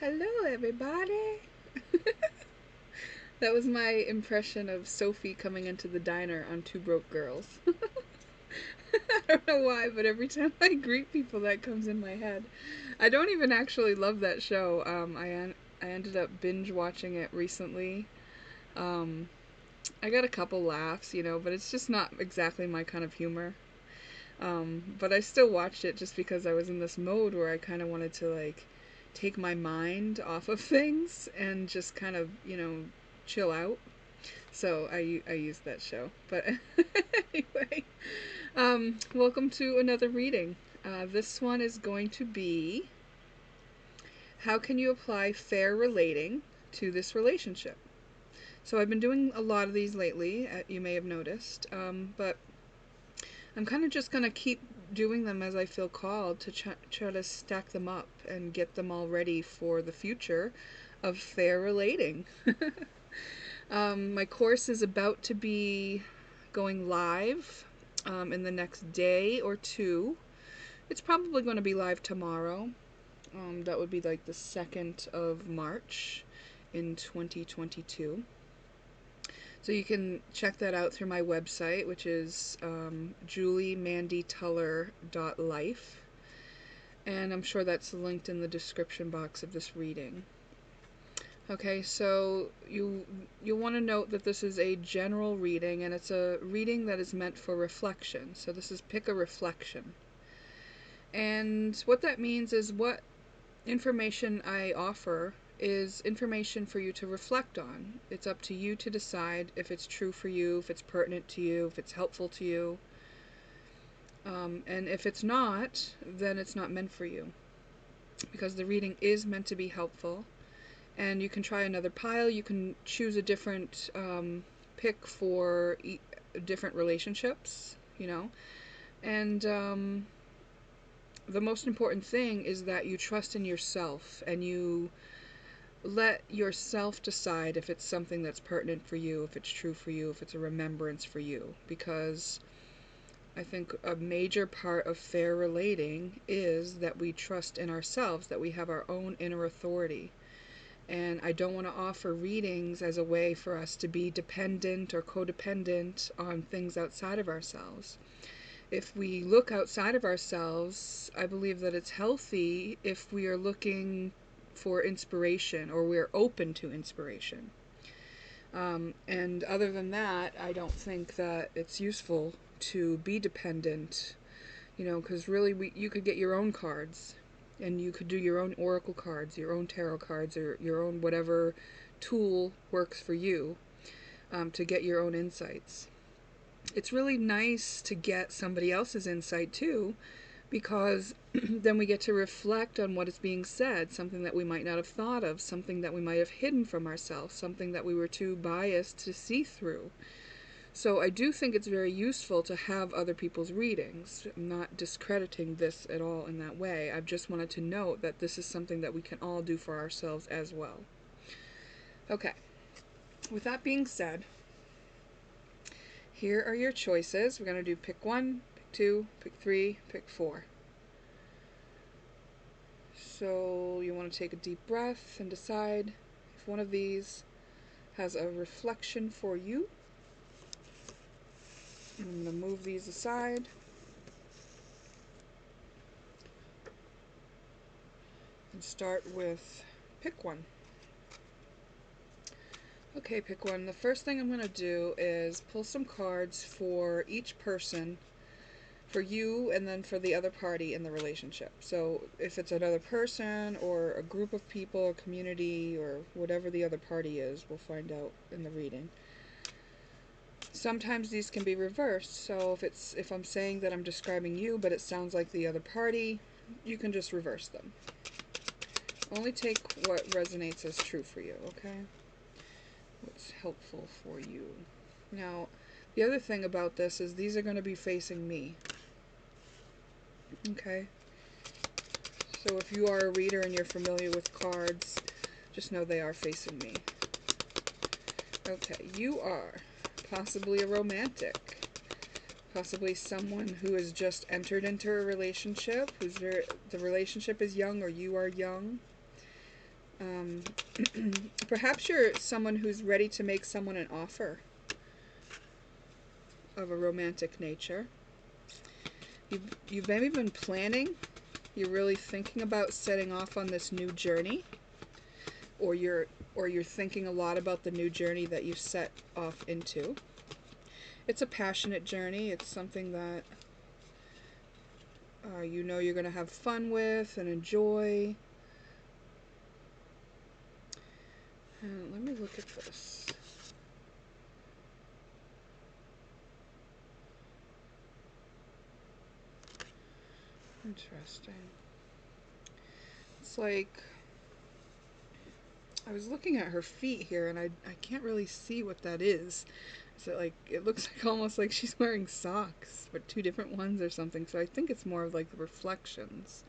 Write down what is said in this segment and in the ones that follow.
Hello, everybody. That was my impression of Sophie coming into the diner on Two Broke Girls. I don't know why, but every time I greet people, that comes in my head. I don't even actually love that show. I ended up binge watching it recently. Um, I got a couple laughs, but it's just not exactly my kind of humor. But I still watched it just because I was in this mode where I kind of wanted to take my mind off of things and just kind of, chill out. So I used that show. But anyway, welcome to another reading. This one is going to be, how can you apply fair relating to this relationship? So I've been doing a lot of these lately, you may have noticed, but I'm kind of just going to keep doing them as I feel called to try to stack them up and get them all ready for the future of fair relating. My course is about to be going live in the next day or two. It's probably going to be live tomorrow. That would be like the 2nd of March in 2022. So you can check that out through my website, which is juliemandytuller.life. And I'm sure that's linked in the description box of this reading. Okay, so you'll want to note that this is a general reading, and it's a reading that is meant for reflection. So this is pick a reflection. And what that means is what information I offer is information for you to reflect on. It's up to you to decide if it's true for you, if it's pertinent to you, if it's helpful to you. And if it's not, then it's not meant for you. Because the reading is meant to be helpful. And you can try another pile. You can choose a different pick for different relationships, And the most important thing is that you trust in yourself and you let yourself decide if it's something that's pertinent for you, if it's true for you, if it's a remembrance for you. Because I think a major part of fair relating is that we trust in ourselves, that we have our own inner authority. And I don't want to offer readings as a way for us to be dependent or codependent on things outside of ourselves. If we look outside of ourselves, I believe that it's healthy if we are looking for inspiration or we're open to inspiration. And other than that, I don't think that it's useful to be dependent, because really you could get your own cards and you could do your own oracle cards, your own tarot cards, or your own whatever tool works for you to get your own insights. It's really nice to get somebody else's insight too, because then we get to reflect on what is being said, something that we might not have thought of, something that we might have hidden from ourselves, something that we were too biased to see through. So I do think it's very useful to have other people's readings. I'm not discrediting this at all in that way. I've just wanted to note that this is something that we can all do for ourselves as well. Okay, with that being said, here are your choices. We're going to do pick 1, pick 2, pick 3, pick 4. So you want to take a deep breath and decide if one of these has a reflection for you. I'm going to move these aside. And start with pick 1. Okay, pick 1. The first thing I'm going to do is pull some cards for each person, for you and then for the other party in the relationship. So if it's another person or a group of people or community or whatever the other party is, we'll find out in the reading. Sometimes these can be reversed, so if I'm saying that I'm describing you but it sounds like the other party, you can just reverse them. Only take what resonates as true for you, okay? What's helpful for you. Now, the other thing about this is these are going to be facing me. Okay? So if you are a reader and you're familiar with cards, just know they are facing me. Okay, you are possibly a romantic. Possibly someone who has just entered into a relationship, the relationship is young or you are young. Um, Perhaps you're someone who's ready to make someone an offer of a romantic nature. You've maybe been planning. You're really thinking about setting off on this new journey, or you're thinking a lot about the new journey that you set off into. It's a passionate journey. It's something that you know you're going to have fun with and enjoy. Let me look at this. Interesting. It's like I was looking at her feet here, and I can't really see what that is. So like it looks like almost like she's wearing socks, but two different ones or something. So I think it's more of like the reflections.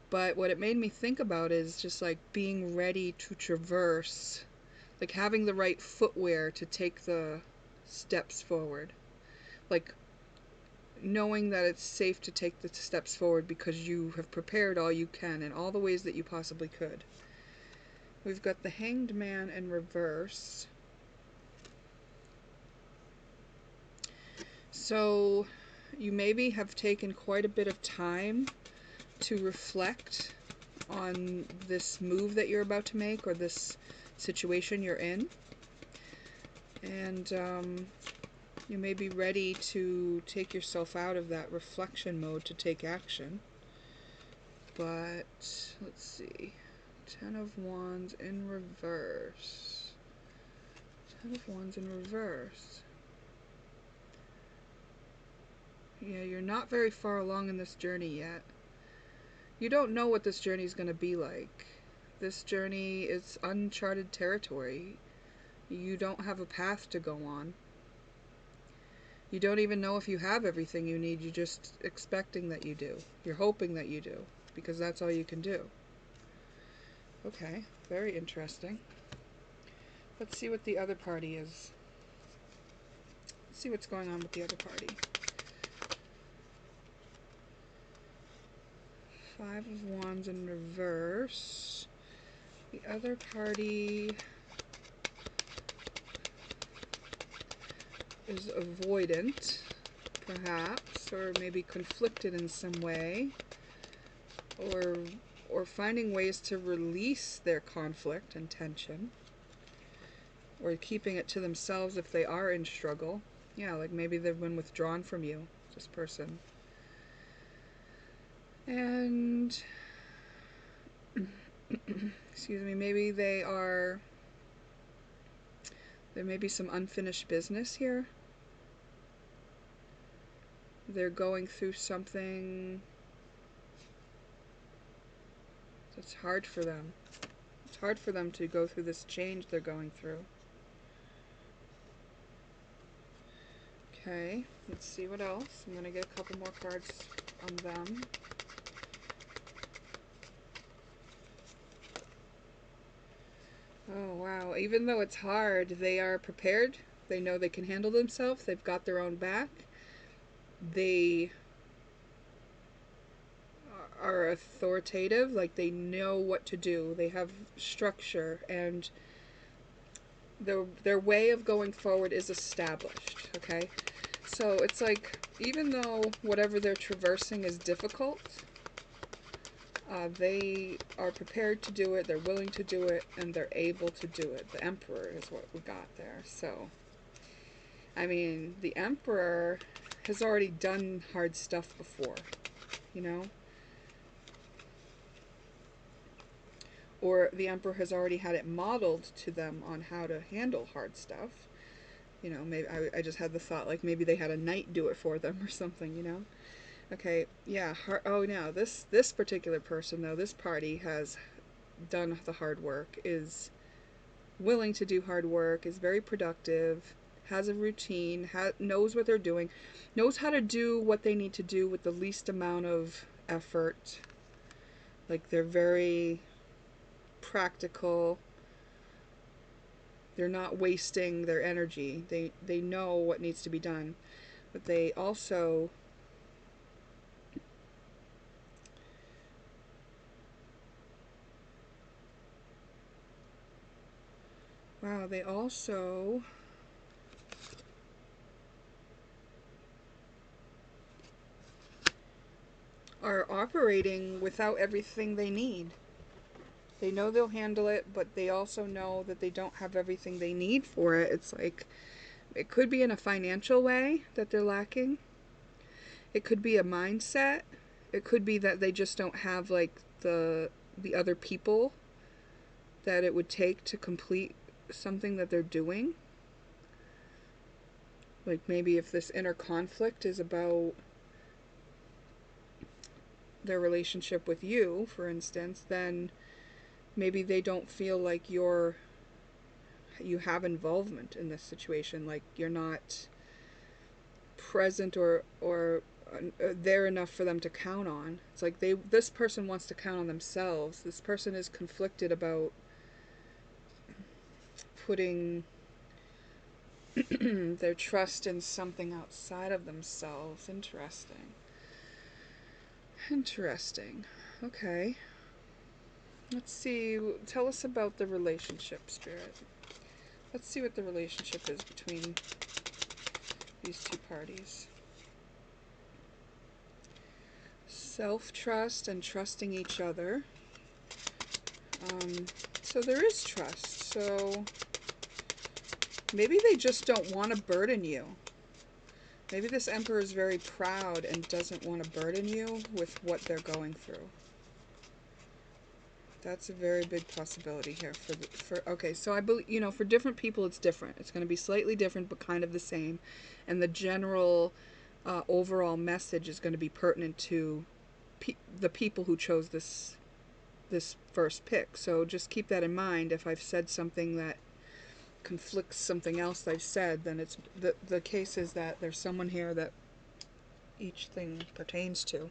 But what it made me think about is just like being ready to traverse, like having the right footwear to take the steps forward. Like knowing that it's safe to take the steps forward because you have prepared all you can in all the ways that you possibly could. We've got the Hanged Man in reverse. So you maybe have taken quite a bit of time to reflect on this move that you're about to make or this situation you're in. And you may be ready to take yourself out of that reflection mode to take action. But let's see. 10 of Wands in reverse. 10 of Wands in reverse. Yeah, you're not very far along in this journey yet. You don't know what this journey is going to be like. This journey is uncharted territory. You don't have a path to go on. You don't even know if you have everything you need. You're just expecting that you do. You're hoping that you do, because that's all you can do. Okay, very interesting. Let's see what the other party is. Let's see what's going on with the other party. 5 of Wands in reverse. The other party is avoidant, perhaps, or maybe conflicted in some way, or finding ways to release their conflict and tension, or keeping it to themselves if they are in struggle. Yeah, like maybe they've been withdrawn from you, this person. And excuse me, maybe there may be some unfinished business here. They're going through something that's hard for them. It's hard for them to go through this change they're going through. Okay, let's see what else. I'm going to get a couple more cards on them. Oh, wow. Even though it's hard, they are prepared. They know they can handle themselves. They've got their own back. They are authoritative. Like, they know what to do. They have structure. And their way of going forward is established. Okay? So it's like, even though whatever they're traversing is difficult, they are prepared to do it, they're willing to do it, and they're able to do it. The Emperor is what we got there. So, I mean, the Emperor has already done hard stuff before, you know? Or the Emperor has already had it modeled to them on how to handle hard stuff. You know, maybe I just had the thought, like, maybe they had a knight do it for them or something, you know? Okay, yeah, oh, now, this particular person, though, this party has done the hard work, is willing to do hard work, is very productive, has a routine, knows what they're doing, knows how to do what they need to do with the least amount of effort. Like, they're very practical. They're not wasting their energy. They know what needs to be done. But they also Wow, they also are operating without everything they need. They know they'll handle it, but they also know that they don't have everything they need for it. It's like, it could be in a financial way that they're lacking. It could be a mindset. It could be that they just don't have like the other people that it would take to complete something that they're doing. Like maybe if this inner conflict is about their relationship with you, for instance, then maybe they don't feel like you have involvement in this situation. Like you're not present or there enough for them to count on. It's like this person wants to count on themselves. This person is conflicted about putting their trust in something outside of themselves. Interesting. Okay. Let's see. Tell us about the relationship, Spirit. Let's see what the relationship is between these two parties. Self-trust and trusting each other. So there is trust. So maybe they just don't want to burden you. Maybe this Emperor is very proud and doesn't want to burden you with what they're going through. That's a very big possibility here okay, so I believe, for different people it's different. It's going to be slightly different but kind of the same. And the general overall message is going to be pertinent to the people who chose this first pick. So just keep that in mind. If I've said something that conflicts something else I've said, then it's the case is that there's someone here that each thing pertains to.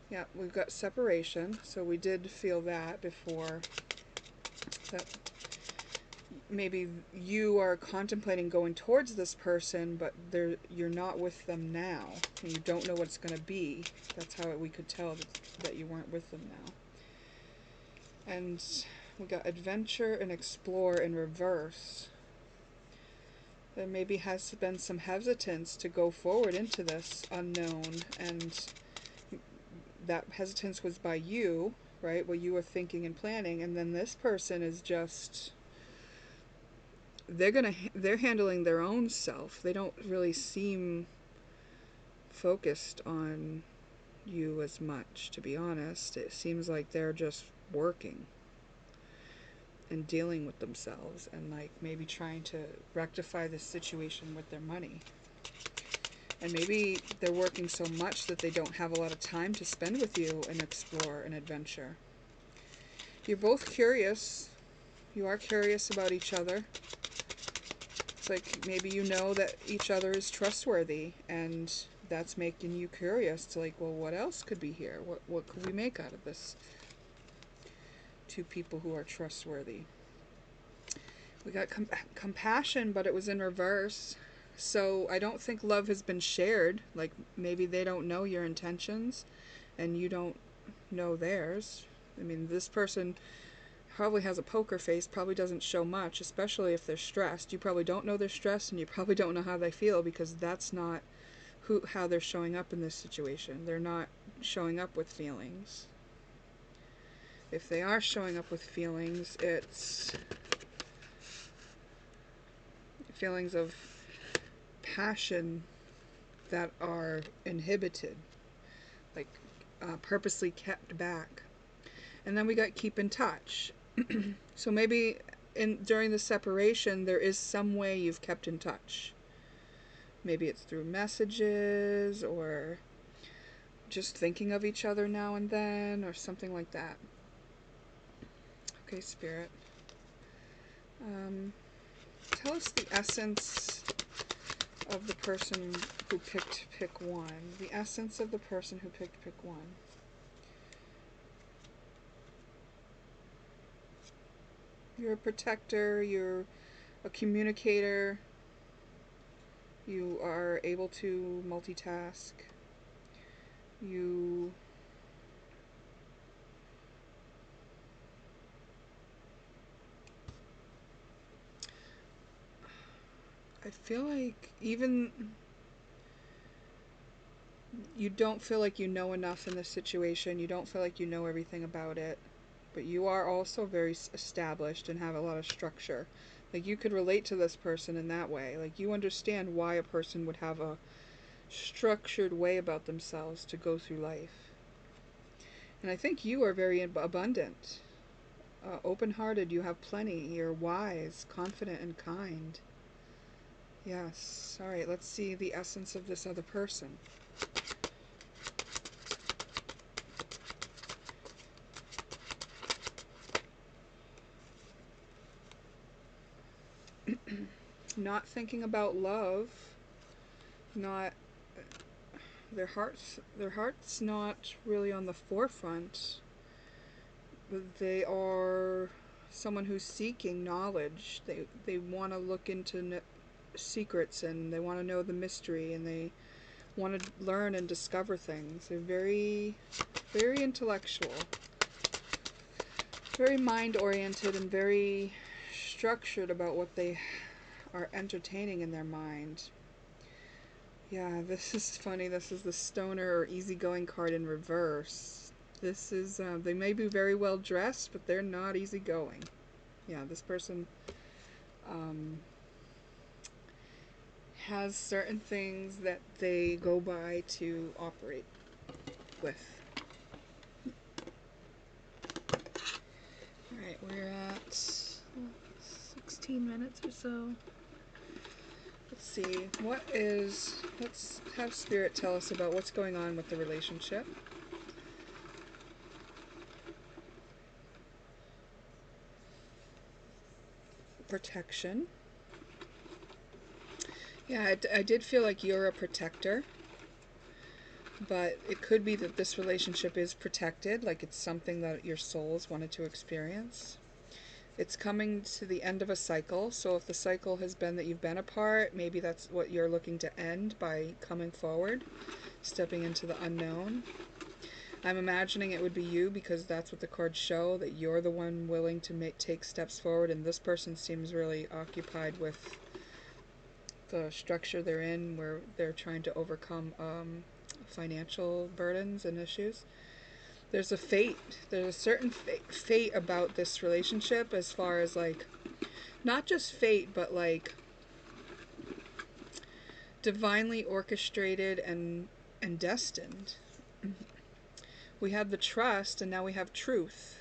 Yeah, we've got separation, so we did feel that before, that maybe you are contemplating going towards this person, but you're not with them now, and you don't know what it's going to be. That's how we could tell that you weren't with them now. And we got adventure and explore in reverse. There maybe has been some hesitance to go forward into this unknown, and that hesitance was by you, right? What you were thinking and planning, and then this person is just, they're handling their own self. They don't really seem focused on you as much, to be honest. It seems like they're just working and dealing with themselves and like maybe trying to rectify this situation with their money. And maybe they're working so much that they don't have a lot of time to spend with you and explore and adventure. You're both curious. You are curious about each other. It's like maybe you know that each other is trustworthy, and that's making you curious to like, well, what else could be here? What could we make out of this? Two people who are trustworthy. We got compassion, but it was in reverse. So I don't think love has been shared. Like maybe they don't know your intentions and you don't know theirs. I mean, this person probably has a poker face, probably doesn't show much, especially if they're stressed. You probably don't know they're stressed, and you probably don't know how they feel, because that's not how they're showing up in this situation. They're not showing up with feelings. If they are showing up with feelings, it's feelings of passion that are inhibited, like purposely kept back. And then we got keep in touch. So maybe during the separation there is some way you've kept in touch. Maybe it's through messages or just thinking of each other now and then or something like that. Okay, Spirit. Tell us the essence of the person who picked pick one. The essence of the person who picked pick one. You're a protector, you're a communicator, you are able to multitask, you I feel like even you don't feel like you know enough in this situation. You don't feel like you know everything about it. But you are also very established and have a lot of structure. Like, you could relate to this person in that way. Like, you understand why a person would have a structured way about themselves to go through life. And I think you are very abundant, open-hearted. You have plenty. You're wise, confident, and kind. Yes. All right, let's see the essence of this other person. Not thinking about love, not their heart's not really on the forefront. They are someone who's seeking knowledge. They want to look into secrets, and they want to know the mystery, and they want to learn and discover things. They're very, very intellectual, very mind oriented, and very structured about what they are entertaining in their mind. Yeah, this is funny. This is the stoner or easygoing card in reverse. This is, they may be very well dressed, but they're not easygoing. Yeah, this person has certain things that they go by to operate with. Alright, we're at 16 minutes or so. Let's see, let's have Spirit tell us about what's going on with the relationship. Protection. Yeah, I did feel like you're a protector, but it could be that this relationship is protected, like it's something that your souls wanted to experience. It's coming to the end of a cycle, so if the cycle has been that you've been apart, maybe that's what you're looking to end by coming forward, stepping into the unknown. I'm imagining it would be you, because that's what the cards show, that you're the one willing to take steps forward, and this person seems really occupied with the structure they're in, where they're trying to overcome financial burdens and issues. There's a fate. There's a certain fate about this relationship, as far as, like, not just fate, but like divinely orchestrated and destined. We have the trust, and now we have truth.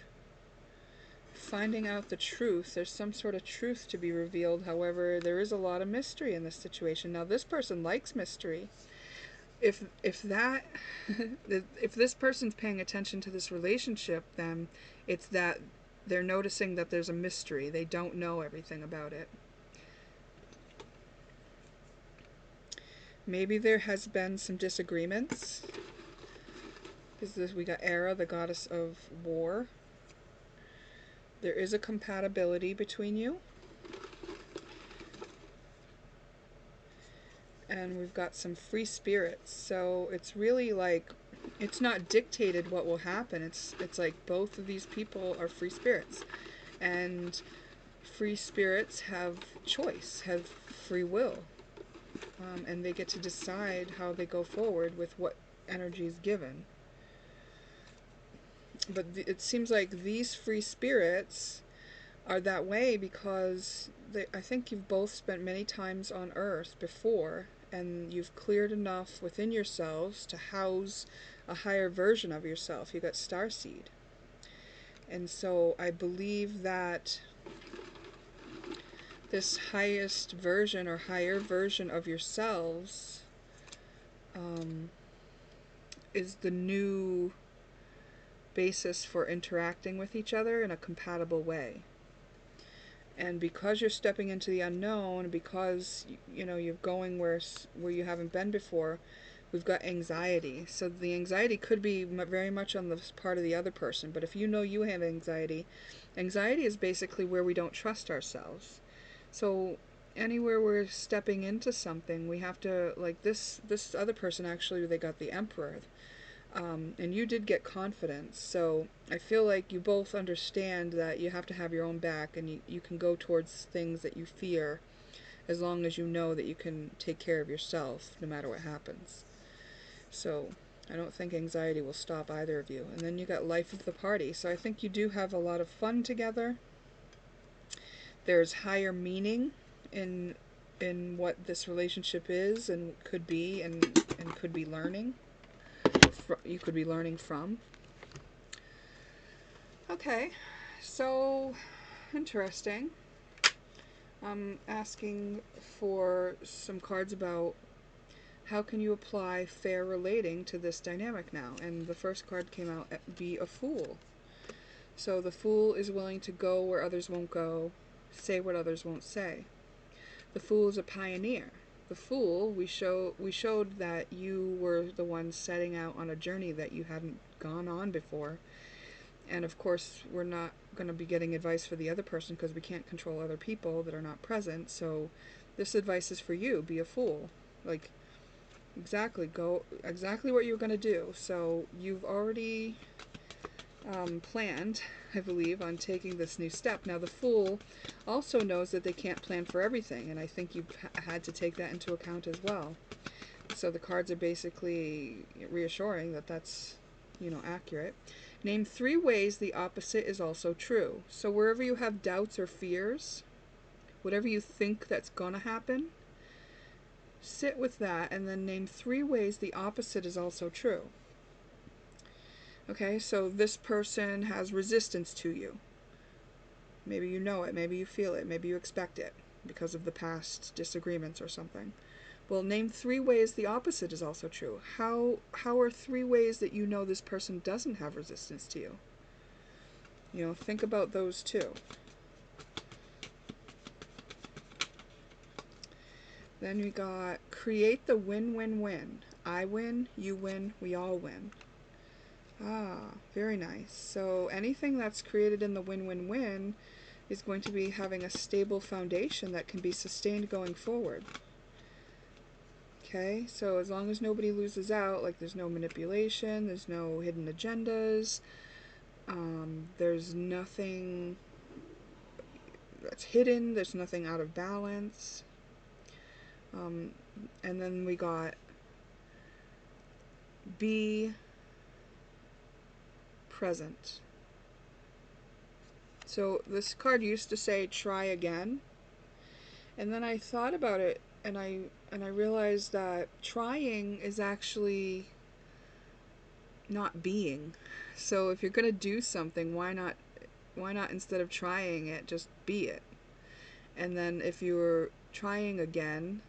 Finding out the truth. There's some sort of truth to be revealed. However, there is a lot of mystery in this situation. Now, this person likes mystery. If that if this person's paying attention to this relationship, then it's that they're noticing that there's a mystery. They don't know everything about it. Maybe there has been some disagreements. We got Era, the goddess of war. There is a compatibility between you. And we've got some free spirits. So it's really like, it's not dictated what will happen. It's like both of these people are free spirits. And free spirits have choice, have free will. And they get to decide how they go forward with what energy is given. But it seems like these free spirits are that way because I think you've both spent many times on Earth before, and you've cleared enough within yourselves to house a higher version of yourself. You got starseed. And so I believe that this highest version or higher version of yourselves is the new basis for interacting with each other in a compatible way. And because you're stepping into the unknown, because you're going where you haven't been before, we've got anxiety. So the anxiety could be very much on the part of the other person. But if you know you have anxiety is basically where we don't trust ourselves. So anywhere we're stepping into something, we have to, like this other person, actually, they got the Emperor. And you did get confidence, so I feel like you both understand that you have to have your own back, and you can go towards things that you fear as long as you know that you can take care of yourself no matter what happens. So I don't think anxiety will stop either of you. And then you got life of the party. So I think you do have a lot of fun together. There's higher meaning in what this relationship is and could be, and could be learning. You could be learning from. Okay, so interesting. I'm asking for some cards about how can you apply fair relating to this dynamic now. And the first card came out, be a fool. So the fool is willing to go where others won't go, say what others won't say. The fool is a pioneer. The fool, we showed that you were the one setting out on a journey that you hadn't gone on before. And of course, we're not going to be getting advice for the other person because we can't control other people that are not present. So this advice is for you. Be a fool. Like, exactly what you're going to do. So you've already planned, I believe, on taking this new step. Now the fool also knows that they can't plan for everything, and I think you've had to take that into account as well. So the cards are basically reassuring that that's, accurate. Name 3 ways the opposite is also true. So wherever you have doubts or fears, whatever you think that's gonna happen, sit with that and then name 3 ways the opposite is also true. Okay, so this person has resistance to you. Maybe you know it, maybe you feel it, maybe you expect it because of the past disagreements or something. Well, name 3 ways the opposite is also true. How are 3 ways that you know this person doesn't have resistance to you? Think about those too. Then we got create the win-win-win. I win, you win, we all win. Ah, very nice. So anything that's created in the win-win-win is going to be having a stable foundation that can be sustained going forward. Okay, so as long as nobody loses out, like there's no manipulation, there's no hidden agendas, there's nothing that's hidden, there's nothing out of balance. And then we got be present. So this card used to say try again, and then I thought about it and I realized that trying is actually not being. So if you're going to do something, why not instead of trying it, just be it? And then if you're trying again,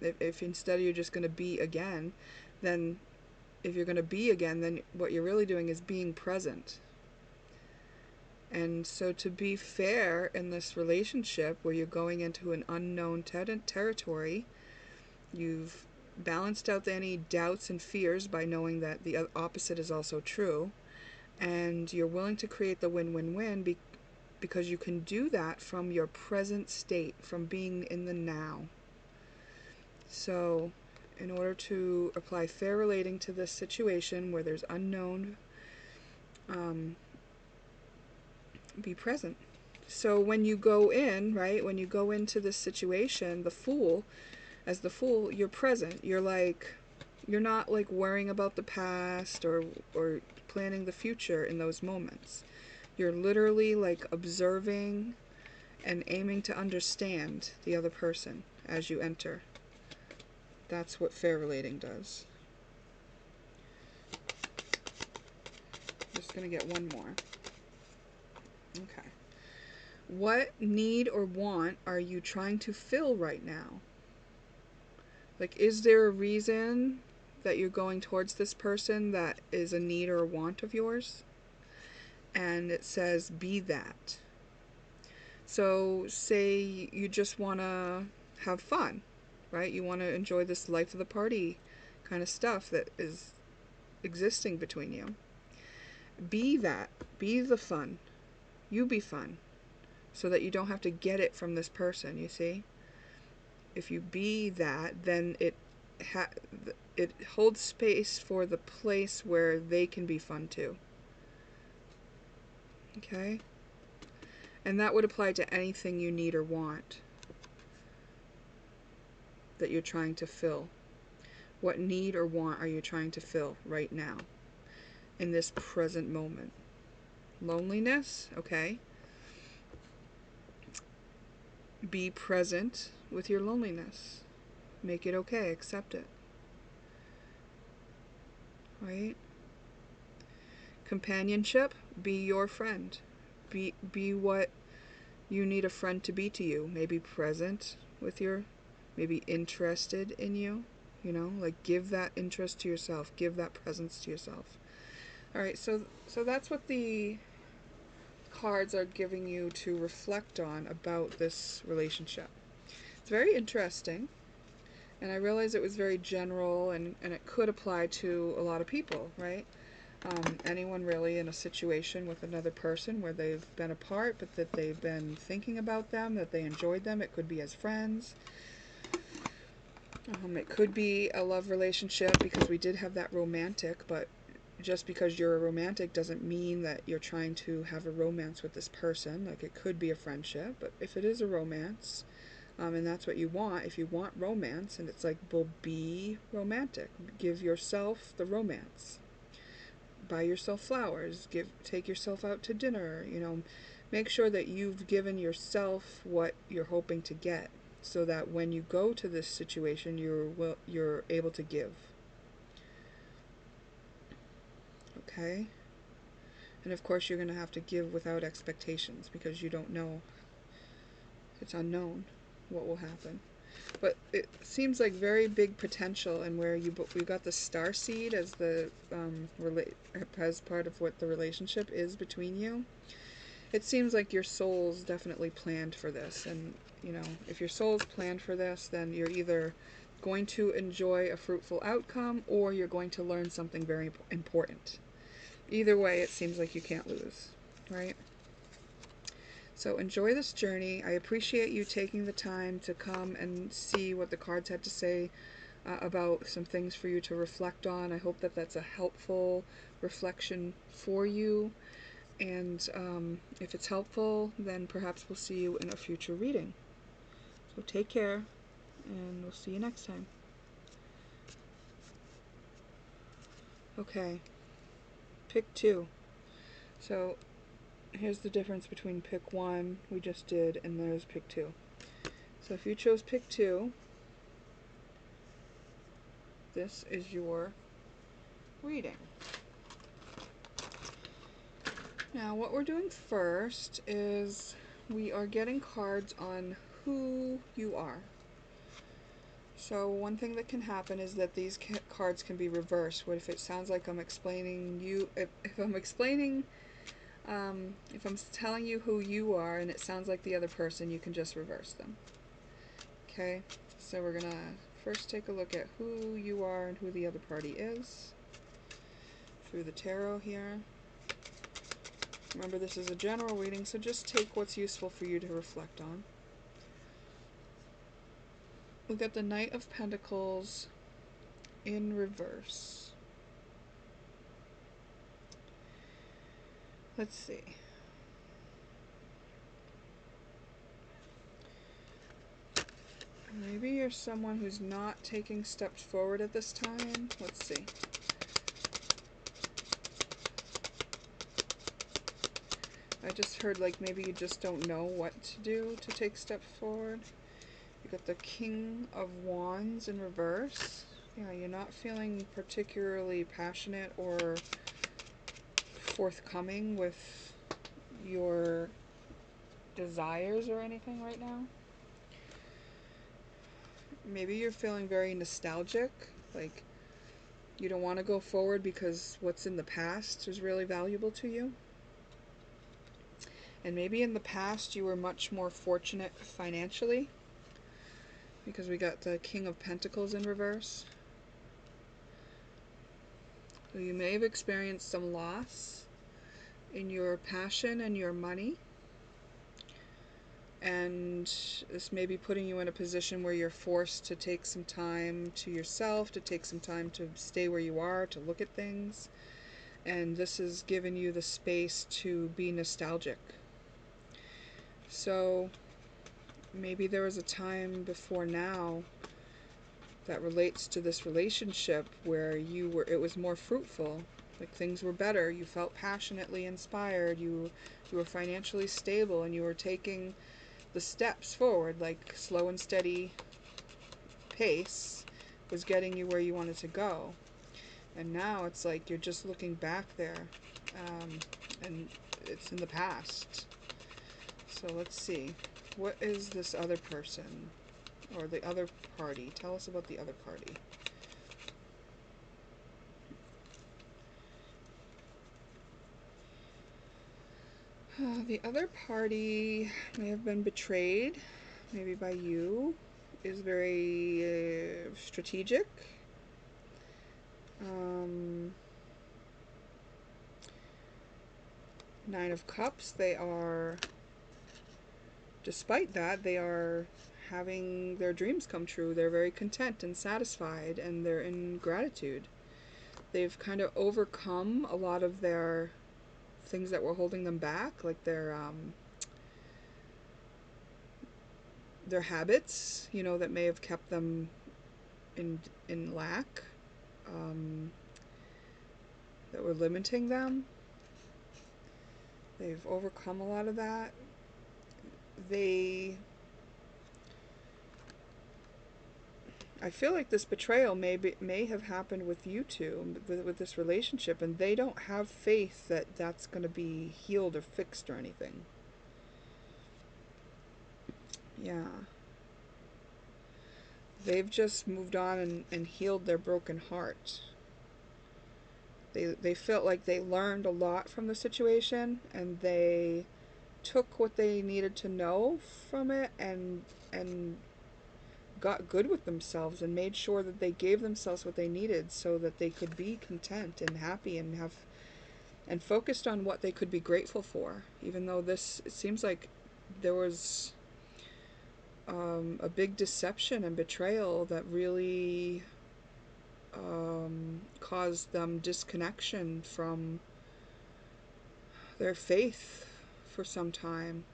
if instead you're just going to be again, then if you're going to be again, then what you're really doing is being present. And so to be fair in this relationship where you're going into an unknown territory, you've balanced out any doubts and fears by knowing that the opposite is also true, and you're willing to create the win-win-win because you can do that from your present state, from being in the now. So in order to apply fair relating to this situation where there's unknown, be present. So when you go in, right, when you go into this situation, as the fool, you're present. You're not like worrying about the past or planning the future in those moments. You're literally like observing and aiming to understand the other person as you enter. That's what fair relating does. I'm just going to get one more. Okay. What need or want are you trying to fill right now? Like, is there a reason that you're going towards this person that is a need or a want of yours? And it says, be that. So, say you just want to have fun, right? You want to enjoy this life of the party kind of stuff that is existing between you. Be that. Be the fun. You be fun. So that you don't have to get it from this person, you see? If you be that, then it holds space for the place where they can be fun too. Okay? And that would apply to anything you need or want. that you're trying to fill? What need or want are you trying to fill right now, in this present moment? Loneliness? Okay. Be present with your loneliness. Make it okay. Accept it. Right? Companionship? Be your friend. Be what you need a friend to be to you. Maybe present with your, maybe interested in you. You know, like give that interest to yourself. Give that presence to yourself. Alright, so that's what the cards are giving you to reflect on about this relationship. It's very interesting, and I realize it was very general, and it could apply to a lot of people, right? Anyone really in a situation with another person where they've been apart, but that they've been thinking about them, that they enjoyed them. It could be as friends. It could be a love relationship, because we did have that romantic, but just because you're a romantic doesn't mean that you're trying to have a romance with this person. Like, it could be a friendship, but if it is a romance, and that's what you want, if you want romance, and it's like, well, be romantic. Give yourself the romance. Buy yourself flowers. Take yourself out to dinner. You know, make sure that you've given yourself what you're hoping to get, so that when you go to this situation, you're able to give. Okay? And of course you're going to have to give without expectations, because you don't know. It's unknown what will happen. But it seems like very big potential, and where we've got the star seed as the as part of what the relationship is between you. It seems like your soul's definitely planned for this, and you know, if your soul's planned for this, then you're either going to enjoy a fruitful outcome, or you're going to learn something very important. Either way, it seems like you can't lose, right? So enjoy this journey. I appreciate you taking the time to come and see what the cards had to say about some things for you to reflect on. I hope that that's a helpful reflection for you. And if it's helpful, then perhaps we'll see you in a future reading. So take care, and we'll see you next time. Okay, pick 2. So here's the difference between pick 1 we just did, and there's pick 2. So if you chose pick 2, this is your reading. Now what we're doing first is we are getting cards on who you are. So one thing that can happen is that these cards can be reversed. What if it sounds like I'm explaining you, if I'm telling you who you are and it sounds like the other person, you can just reverse them. Okay, so we're gonna first take a look at who you are and who the other party is through the tarot here. Remember, this is a general reading, so just take what's useful for you to reflect on. We've got the Knight of Pentacles in reverse. Let's see. Maybe you're someone who's not taking steps forward at this time. Let's see. I just heard like maybe you just don't know what to do to take steps forward. You got the King of Wands in reverse. Yeah, you're not feeling particularly passionate or forthcoming with your desires or anything right now. Maybe you're feeling very nostalgic, like you don't want to go forward because what's in the past is really valuable to you. And maybe in the past you were much more fortunate financially, because we got the King of Pentacles in reverse. So you may have experienced some loss in your passion and your money, and this may be putting you in a position where you're forced to take some time to yourself, to take some time to stay where you are, to look at things, and this has given you the space to be nostalgic. So maybe there was a time before now that relates to this relationship where it was more fruitful, like things were better, you felt passionately inspired, you were financially stable, and you were taking the steps forward, like slow and steady pace was getting you where you wanted to go. And now it's like you're just looking back there, and it's in the past. So let's see, what is this other person or the other party? Tell us about the other party. The other party may have been betrayed, maybe by you, is very strategic. Nine of Cups, despite that, they are having their dreams come true. They're very content and satisfied, and they're in gratitude. They've kind of overcome a lot of their things that were holding them back, like their habits, that may have kept them in lack, that were limiting them. They've overcome a lot of that. I feel like this betrayal may have happened with you two, with this relationship, and they don't have faith that that's going to be healed or fixed or anything. Yeah. They've just moved on and healed their broken heart. They felt like they learned a lot from the situation, and they took what they needed to know from it and got good with themselves and made sure that they gave themselves what they needed so that they could be content and happy and focused on what they could be grateful for. Even though it seems like there was a big deception and betrayal that really caused them disconnection from their faith for some time,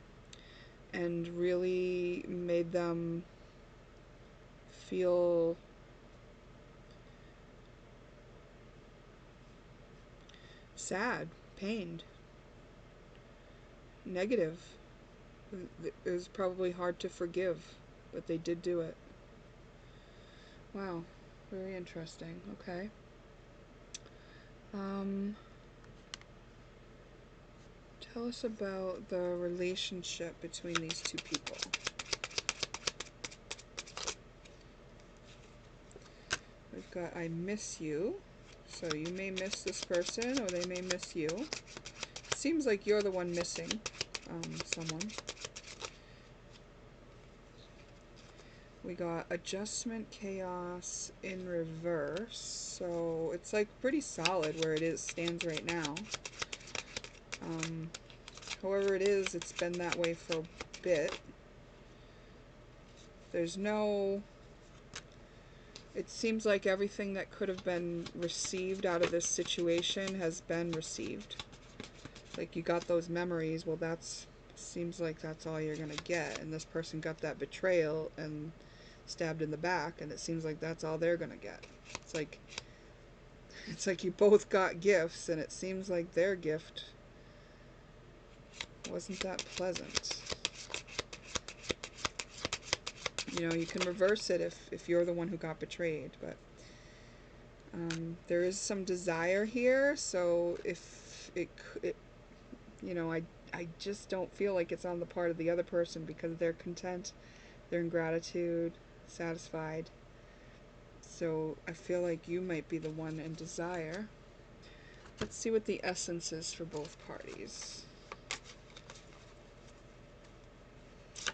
and really made them feel sad, pained, negative. It was probably hard to forgive, but they did do it. Wow, very interesting. Okay. Tell us about the relationship between these two people. We've got I miss you. So you may miss this person, or they may miss you. It seems like you're the one missing someone. We got adjustment, chaos in reverse. So it's like pretty solid where it stands right now. However it is, it's been that way for a bit. It seems like everything that could have been received out of this situation has been received. Like, you got those memories, well, seems like that's all you're gonna get. And this person got that betrayal and stabbed in the back, and it seems like that's all they're gonna get. It's like you both got gifts, and it seems like their gift wasn't that pleasant. You can reverse it if you're the one who got betrayed, but there is some desire here, so if I just don't feel like it's on the part of the other person, because they're content, they're in gratitude, satisfied. So I feel like you might be the one in desire. Let's see what the essence is for both parties.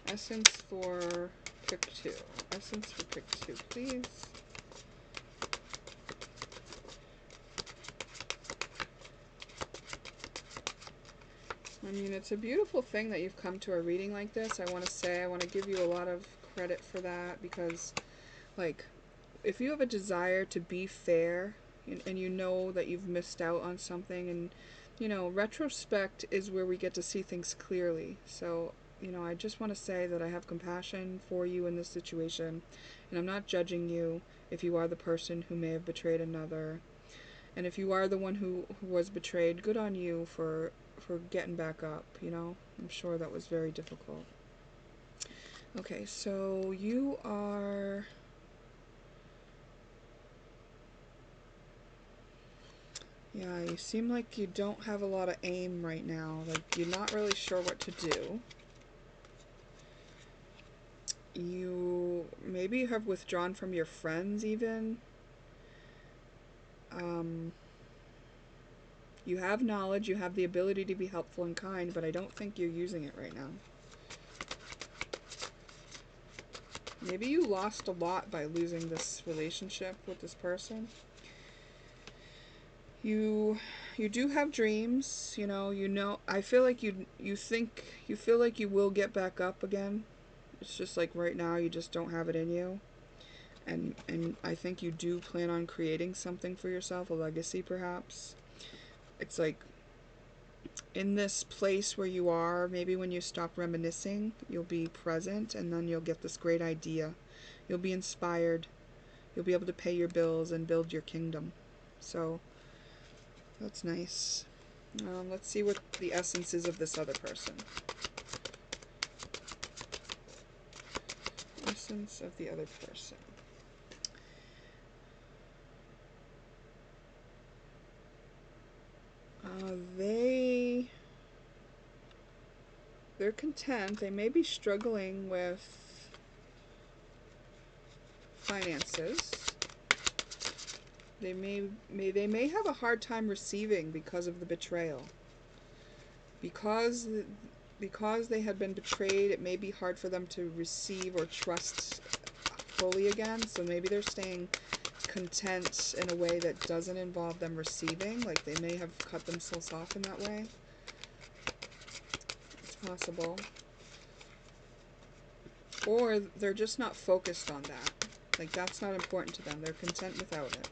Essence for pick 2. Essence for pick 2, please. I mean, it's a beautiful thing that you've come to a reading like this. I want to give you a lot of credit for that, because, like, if you have a desire to be fair, and you know that you've missed out on something, and, retrospect is where we get to see things clearly. So I just want to say that I have compassion for you in this situation, and I'm not judging you if you are the person who may have betrayed another. And if you are the one who was betrayed, good on you for getting back up, I'm sure that was very difficult. Okay, so you are... Yeah, you seem like you don't have a lot of aim right now. Like, you're not really sure what to do. You maybe have withdrawn from your friends even. You have knowledge, you have the ability to be helpful and kind, but I don't think you're using it right now. Maybe you lost a lot by losing this relationship with this person. You do have dreams, I feel like you feel like you will get back up again. It's just like right now you just don't have it in you. And I think you do plan on creating something for yourself, a legacy perhaps. It's like in this place where you are, maybe when you stop reminiscing, you'll be present, and then you'll get this great idea. You'll be inspired. You'll be able to pay your bills and build your kingdom. So that's nice. Let's see what the essence is of this other person. Essence of the other person. They're content. They may be struggling with finances. They may have a hard time receiving because of the betrayal. Because they had been betrayed, it may be hard for them to receive or trust fully again. So maybe they're staying content in a way that doesn't involve them receiving. Like they may have cut themselves off in that way. It's possible. Or they're just not focused on that. Like that's not important to them. They're content without it.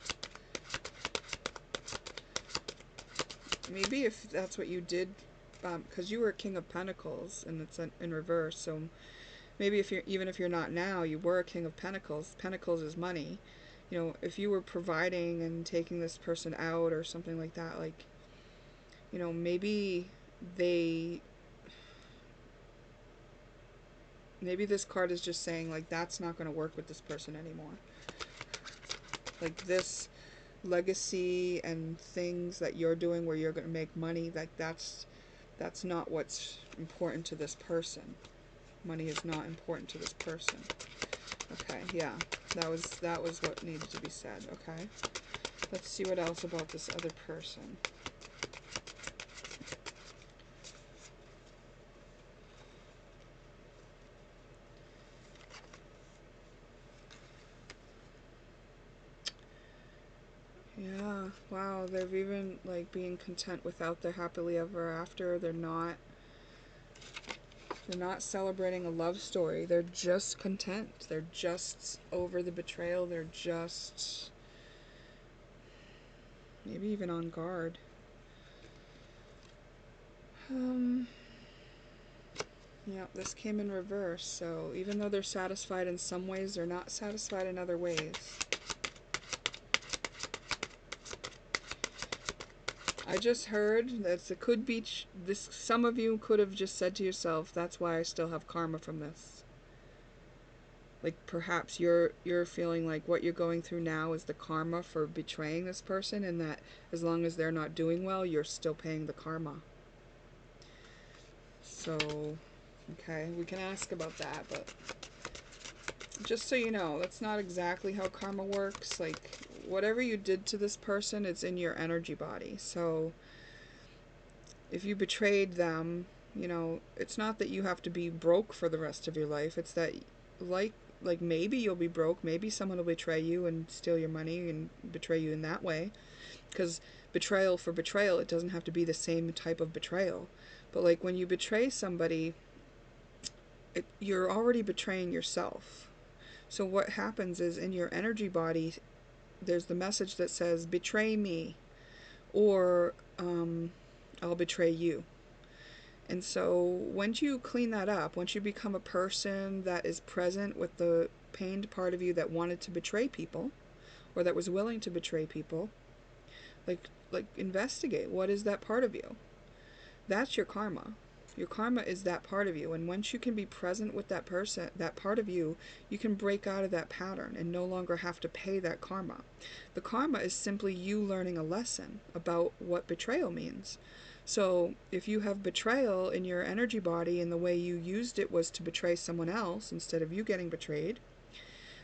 Maybe if that's what you did, because you were King of Pentacles and it's in reverse, so maybe even if you're not now, you were a King of Pentacles. Pentacles is money. If you were providing and taking this person out or something like that, like, maybe this card is just saying, like, that's not going to work with this person anymore. Like, this legacy and things that you're doing where you're going to make money, like, that's not what's important to this person. Money is not important to this person. Okay, yeah, that was what needed to be said. Okay, let's see what else about this other person. Yeah, wow, they're even, like, being content without their happily ever after. They're not celebrating a love story. They're just content. They're just over the betrayal. They're just maybe even on guard. Yeah, this came in reverse, so even though they're satisfied in some ways, they're not satisfied in other ways. I just heard that it could be this. Some of you could have just said to yourself, "That's why I still have karma from this." Like perhaps you're feeling like what you're going through now is the karma for betraying this person, and that as long as they're not doing well, you're still paying the karma. So, okay, we can ask about that, but just so you know, that's not exactly how karma works. Like, whatever you did to this person, it's in your energy body. So, if you betrayed them, it's not that you have to be broke for the rest of your life. It's that, like maybe you'll be broke. Maybe someone will betray you and steal your money and betray you in that way. Because betrayal for betrayal, it doesn't have to be the same type of betrayal. But, like, when you betray somebody, you're already betraying yourself. So what happens is in your energy body, there's the message that says, betray me, or I'll betray you. And so once you clean that up, once you become a person that is present with the pained part of you that wanted to betray people, or that was willing to betray people, like investigate, what is that part of you? That's your karma. Your karma is that part of you. And once you can be present with that person, that part of you, you can break out of that pattern and no longer have to pay that karma. The karma is simply you learning a lesson about what betrayal means. So if you have betrayal in your energy body and the way you used it was to betray someone else instead of you getting betrayed,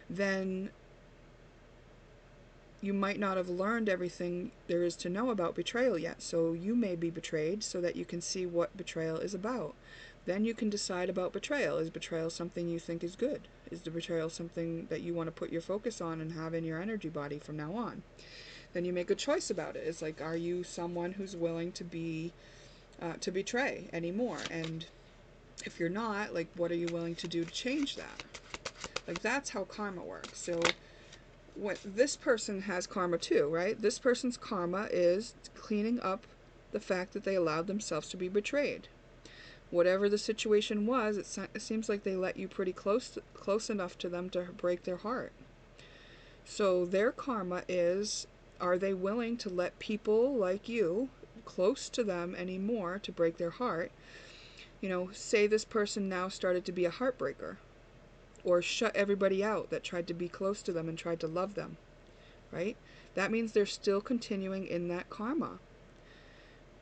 then you might not have learned everything there is to know about betrayal yet. So you may be betrayed so that you can see what betrayal is about. Then you can decide about betrayal. Is betrayal something you think is good? Is the betrayal something that you want to put your focus on and have in your energy body from now on? Then you make a choice about it. It's like, are you someone who's willing to betray anymore? And if you're not, like, what are you willing to do to change that? Like, that's how karma works. So what this person has karma too, right? This person's karma is cleaning up the fact that they allowed themselves to be betrayed. Whatever the situation was, it seems like they let you pretty close enough to them to break their heart. So their karma is, are they willing to let people like you close to them anymore to break their heart? You know, say this person now started to be a heartbreaker, or shut everybody out that tried to be close to them and tried to love them, right? That means they're still continuing in that karma.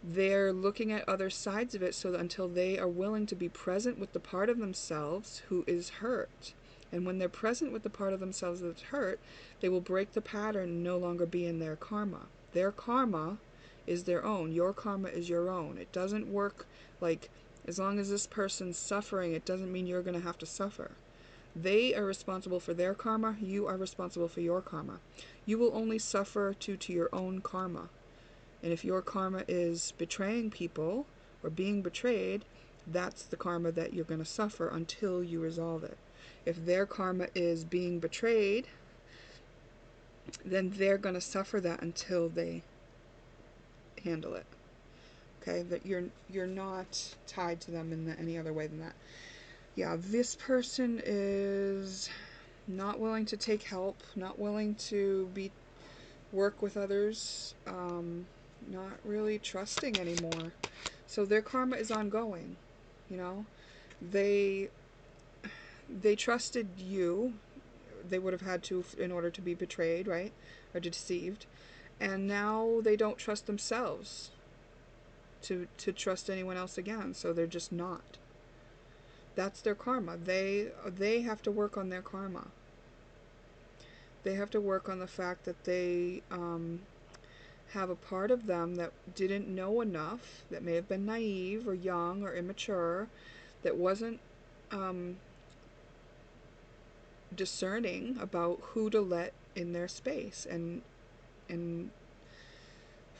They're looking at other sides of it so that until they are willing to be present with the part of themselves who is hurt. And when they're present with the part of themselves that's hurt, they will break the pattern and no longer be in their karma. Their karma is their own. Your karma is your own. It doesn't work like, as long as this person's suffering, it doesn't mean you're going to have to suffer. They are responsible for their karma. You are responsible for your karma. You will only suffer to your own karma. And if your karma is betraying people or being betrayed, that's the karma that you're going to suffer until you resolve it. If their karma is being betrayed, then they're going to suffer that until they handle it. Okay, that you're not tied to them in any other way than that. Yeah, this person is not willing to take help, not willing to work with others, not really trusting anymore. So their karma is ongoing, you know. They trusted you. They would have had to in order to be betrayed, right? Or deceived. And now they don't trust themselves to trust anyone else again, so they're just not. That's their karma. They have to work on their karma. They have to work on the fact that they have a part of them that didn't know enough, that may have been naive or young or immature, that wasn't discerning about who to let in their space and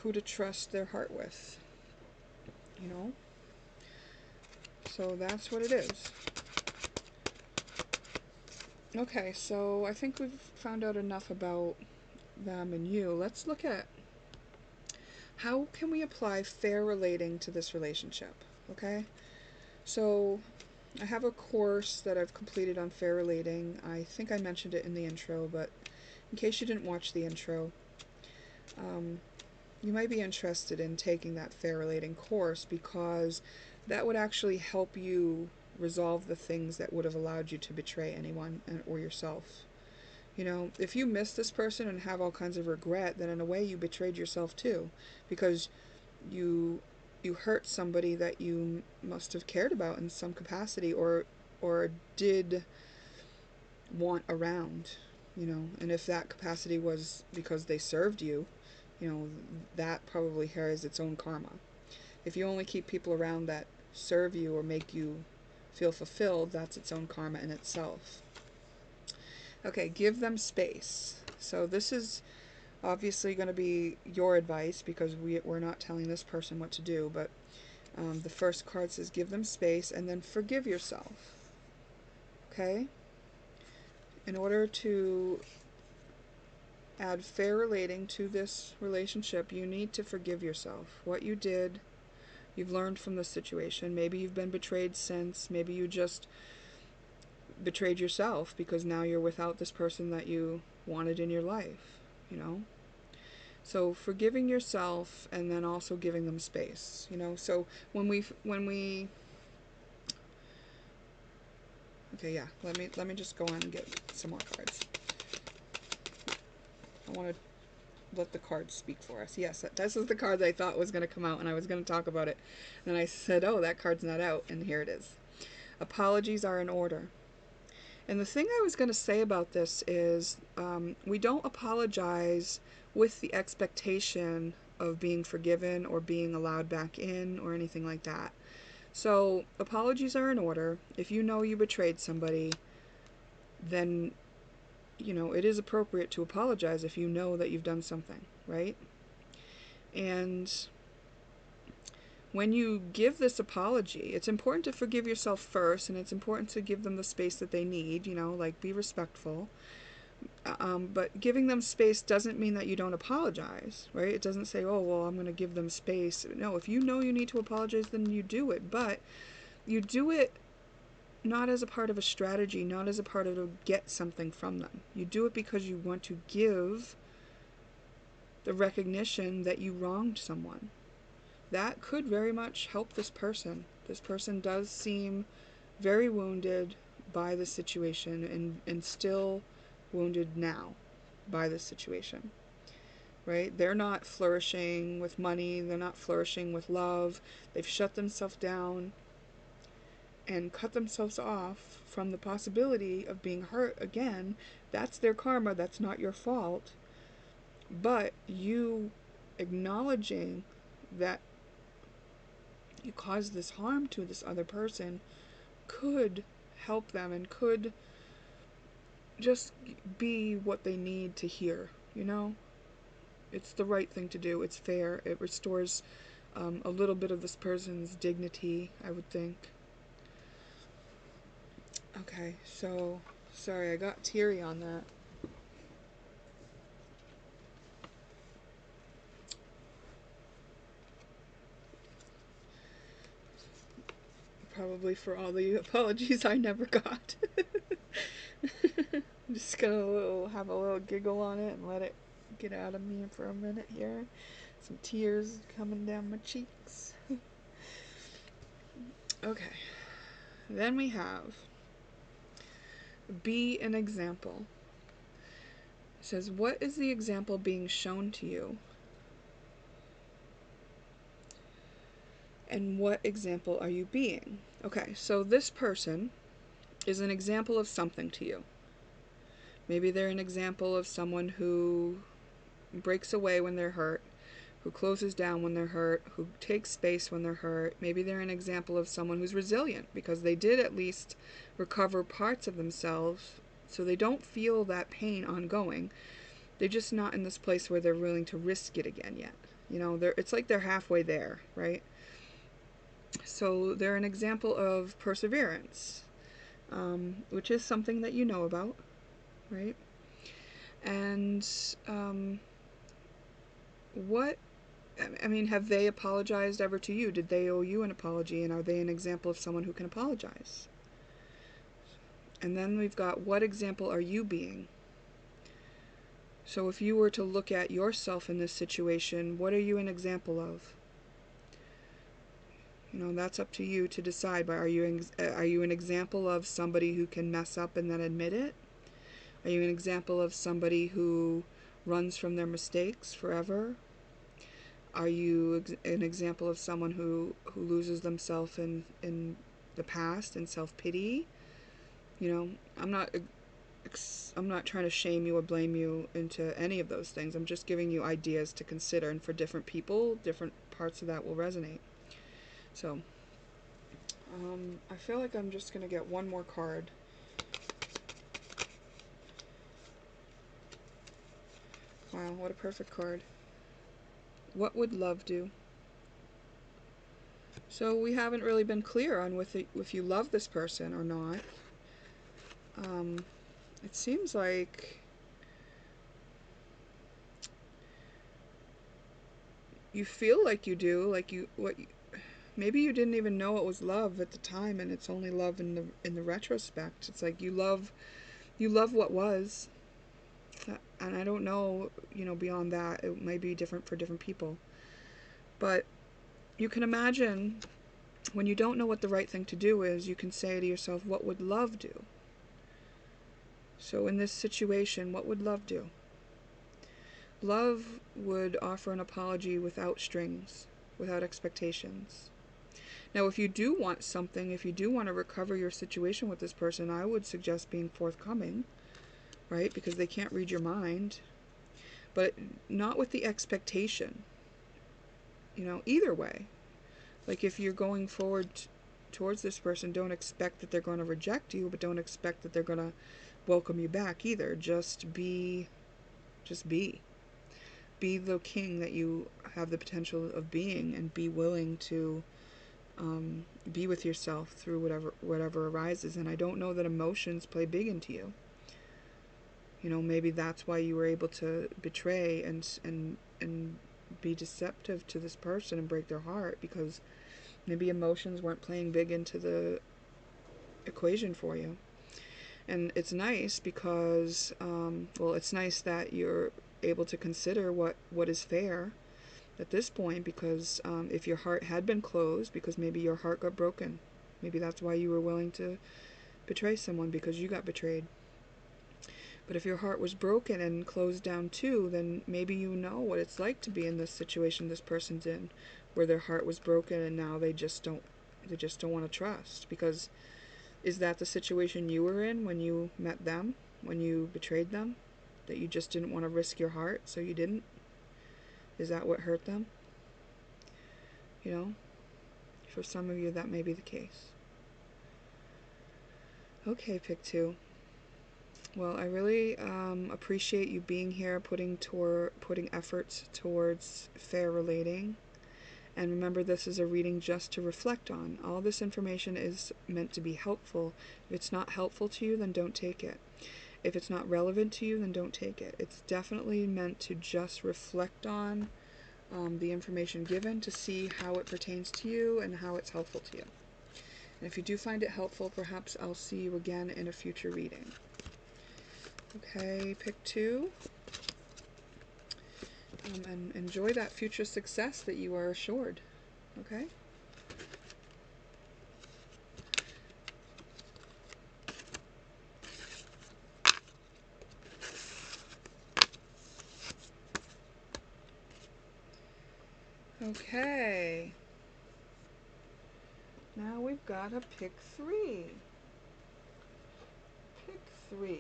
who to trust their heart with, you know? So that's what it is. Okay, so I think we've found out enough about them and you. Let's look at how can we apply fair relating to this relationship, okay? So I have a course that I've completed on fair relating. I think I mentioned it in the intro, but in case you didn't watch the intro, you might be interested in taking that fair relating course, because that would actually help you resolve the things that would have allowed you to betray anyone or yourself. You know, if you miss this person and have all kinds of regret, then in a way you betrayed yourself too, because you hurt somebody that you must have cared about in some capacity or did want around, you know. And if that capacity was because they served you, you know, that probably has its own karma. If you only keep people around that serve you or make you feel fulfilled, that's its own karma in itself. Okay, give them space. So this is obviously going to be your advice, because we're not telling this person what to do, but the first card says give them space and then forgive yourself. Okay? In order to add fair relating to this relationship, you need to forgive yourself. What you did You've learned from the situation. Maybe you've been betrayed since. Maybe you just betrayed yourself because now you're without this person that you wanted in your life, you know? So forgiving yourself and then also giving them space, you know? So when we okay, yeah, let me just go on and get some more cards. I want to let the cards speak for us. Yes, this is the card that I thought was going to come out, and I was going to talk about it. And I said, oh, that card's not out, and here it is. Apologies are in order. And the thing I was going to say about this is we don't apologize with the expectation of being forgiven or being allowed back in or anything like that. So apologies are in order. If you know you betrayed somebody, then, you know, it is appropriate to apologize if you know that you've done something, right? And when you give this apology, it's important to forgive yourself first, and it's important to give them the space that they need, you know, like be respectful. But giving them space doesn't mean that you don't apologize, right? It doesn't say, oh, well, I'm going to give them space. No, if you know you need to apologize, then you do it. But you do it not as a part of a strategy, not as a part of to get something from them. You do it because you want to give the recognition that you wronged someone. That could very much help this person. This person does seem very wounded by the situation and still wounded now by the situation, right? They're not flourishing with money. They're not flourishing with love. They've shut themselves down and cut themselves off from the possibility of being hurt again. That's their karma. That's not your fault. But you acknowledging that you caused this harm to this other person could help them and could just be what they need to hear, you know? It's the right thing to do. It's fair. It restores a little bit of this person's dignity, I would think. Okay, so, sorry, I got teary on that. Probably for all the apologies I never got. I'm just gonna have a little giggle on it and let it get out of me for a minute here. Some tears coming down my cheeks. Okay. Then we have be an example. It says, what is the example being shown to you? And what example are you being? Okay, so this person is an example of something to you. Maybe they're an example of someone who breaks away when they're hurt, who closes down when they're hurt, who takes space when they're hurt. Maybe they're an example of someone who's resilient because they did at least recover parts of themselves, so they don't feel that pain ongoing. They're just not in this place where they're willing to risk it again yet. You know, it's like they're halfway there, right? So they're an example of perseverance, which is something that you know about, right? And what, I mean, have they apologized ever to you? Did they owe you an apology? And are they an example of someone who can apologize? And then we've got, what example are you being? So if you were to look at yourself in this situation, what are you an example of? You know, that's up to you to decide. But are you an example of somebody who can mess up and then admit it? Are you an example of somebody who runs from their mistakes forever? Are you an example of someone who loses themselves in the past and self-pity? You know, I'm not trying to shame you or blame you into any of those things. I'm just giving you ideas to consider, and for different people, different parts of that will resonate. So, I feel like I'm just going to get one more card. Wow, what a perfect card. What would love do? So we haven't really been clear on if you love this person or not. It seems like you feel like you do, Maybe you didn't even know it was love at the time, and it's only love in the retrospect. It's like you love what was, and I don't know, beyond that, it might be different for different people. But you can imagine when you don't know what the right thing to do is, you can say to yourself, what would love do? So in this situation, what would love do? Love would offer an apology without strings, without expectations. Now, if you do want something, if you do want to recover your situation with this person, I would suggest being forthcoming, right? Because they can't read your mind. But not with the expectation, either way. Like, if you're going forward towards this person, don't expect that they're going to reject you, but don't expect that they're going to welcome you back either. Just be. Be the king that you have the potential of being, and be willing to be with yourself through whatever arises. And I don't know that emotions play big into you. Maybe that's why you were able to betray and be deceptive to this person and break their heart, because maybe emotions weren't playing big into the equation for you. And it's nice because, it's nice that you're able to consider what is fair at this point, because if your heart had been closed, because maybe your heart got broken, maybe that's why you were willing to betray someone, because you got betrayed. But if your heart was broken and closed down too, then maybe you know what it's like to be in this situation this person's in, where their heart was broken and now they just don't want to trust. Because is that the situation you were in when you met them, when you betrayed them? That you just didn't want to risk your heart, so you didn't? Is that what hurt them? For some of you that may be the case. Okay, pick 2. Well, I really appreciate you being here, putting efforts towards fair relating. And remember, this is a reading just to reflect on. All this information is meant to be helpful. If it's not helpful to you, then don't take it. If it's not relevant to you, then don't take it. It's definitely meant to just reflect on the information given, to see how it pertains to you and how it's helpful to you. And if you do find it helpful, perhaps I'll see you again in a future reading. Okay, pick 2. And enjoy that future success that you are assured. Okay? Okay. Now we've got a pick 3. Pick 3.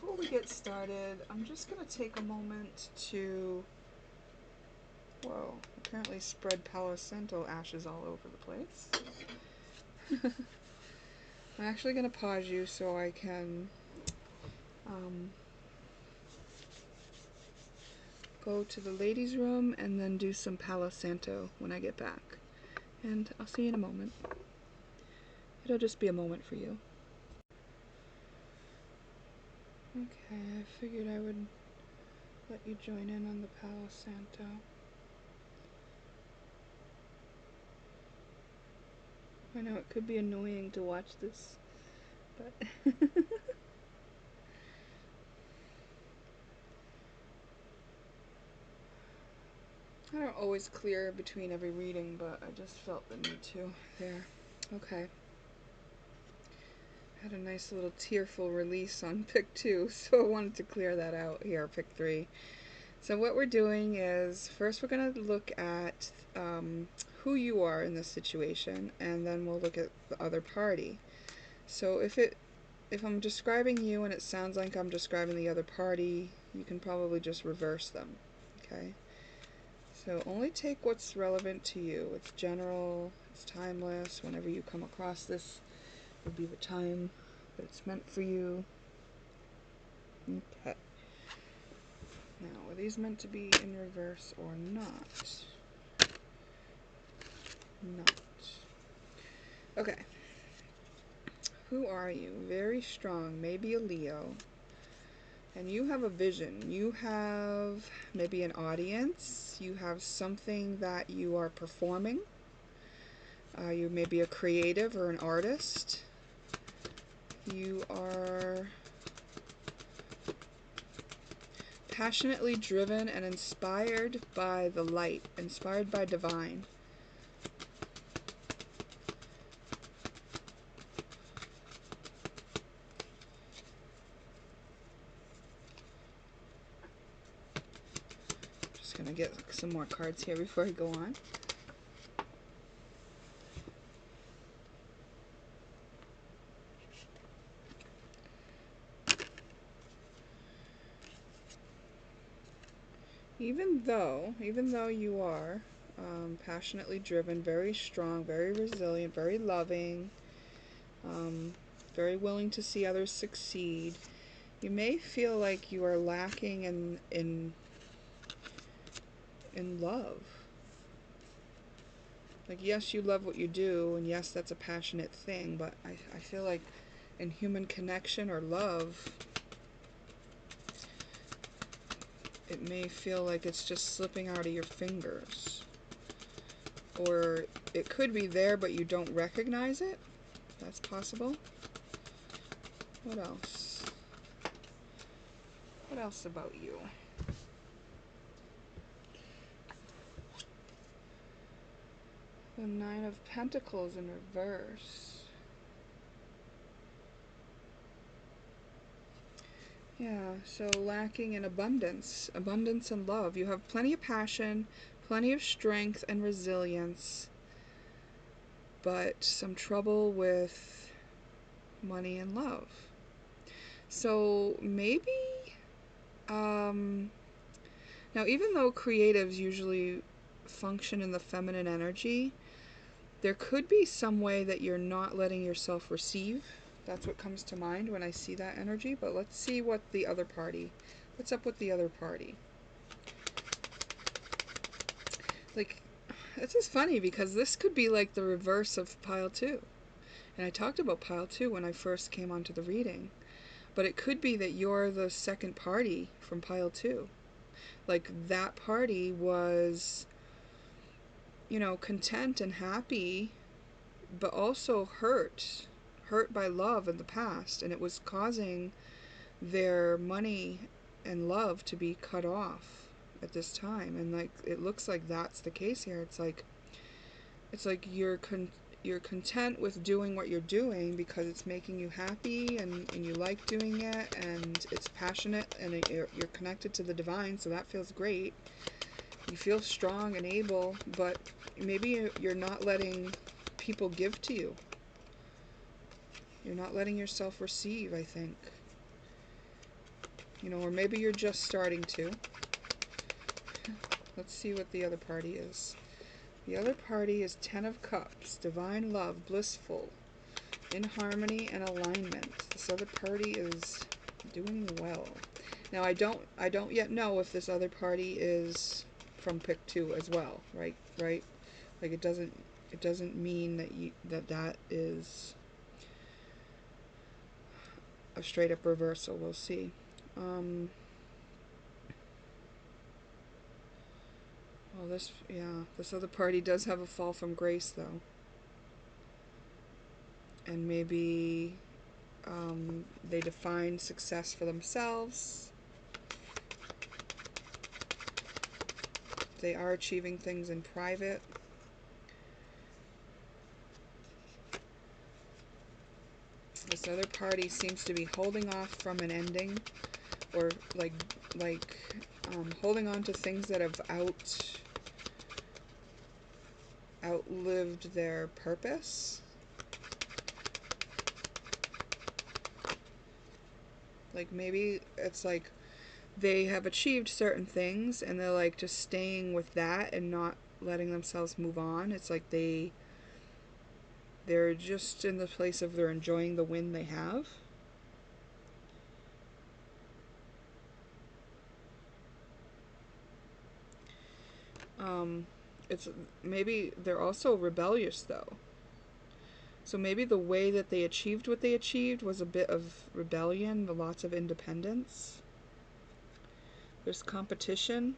Before we get started, I'm just going to take a moment to, apparently spread Palo Santo ashes all over the place. I'm actually going to pause you so I can go to the ladies' room and then do some Palo Santo when I get back. And I'll see you in a moment. It'll just be a moment for you. Okay, I figured I would let you join in on the Palo Santo. I know it could be annoying to watch this, but I don't always clear between every reading, but I just felt the need to. There. Okay. Had a nice little tearful release on pick 2, so I wanted to clear that out here, pick 3. So what we're doing is, first we're going to look at who you are in this situation, and then we'll look at the other party. So if I'm describing you and it sounds like I'm describing the other party, you can probably just reverse them, okay? So only take what's relevant to you. It's general, it's timeless. Whenever you come across this would be the time that it's meant for you. Okay. Now, are these meant to be in reverse or not? Not. Okay. Who are you? Very strong, maybe a Leo. And you have a vision. You have maybe an audience. You have something that you are performing. You may be a creative or an artist. You are passionately driven and inspired by the light, inspired by divine. Just gonna get some more cards here before I go on. Even though you are passionately driven, very strong, very resilient, very loving, very willing to see others succeed, you may feel like you are lacking in love. Like, yes, you love what you do, and yes, that's a passionate thing, but I feel like in human connection or love, it may feel like it's just slipping out of your fingers. Or it could be there, but you don't recognize it. That's possible. What else? What else about you? The Nine of Pentacles in reverse. Yeah, so lacking in abundance. Abundance and love. You have plenty of passion, plenty of strength and resilience, but some trouble with money and love. So maybe, now even though creatives usually function in the feminine energy, there could be some way that you're not letting yourself receive. That's what comes to mind when I see that energy. But let's see what the other party, what's up with the other party. Like, this is funny because this could be like the reverse of pile 2. And I talked about pile 2 when I first came onto the reading. But it could be that you're the second party from pile 2. Like, that party was, you know, content and happy, but also hurt by love in the past, and it was causing their money and love to be cut off at this time. And like, it looks like that's the case here. It's like you're content with doing what you're doing because it's making you happy, and you like doing it, and it's passionate, and you're connected to the divine, so that feels great. You feel strong and able, but maybe you're not letting people give to you. You're not letting yourself receive, I think. You know, or maybe you're just starting to. Let's see what the other party is. The other party is 10 of Cups, divine love, blissful, in harmony and alignment. This other party is doing well. Now, I don't yet know if this other party is from pick 2 as well, right? Like, it doesn't mean that is a straight up reversal. We'll see. Well, this other party does have a fall from grace, though. And maybe they define success for themselves. They are achieving things in private. This other party seems to be holding off from an ending, or like holding on to things that have outlived their purpose. Like, maybe it's like they have achieved certain things and they're like just staying with that and not letting themselves move on. It's like they're just in the place of they're enjoying the win they have. It's maybe they're also rebellious, though. So maybe the way that they achieved what they achieved was a bit of rebellion, lots of independence. There's competition,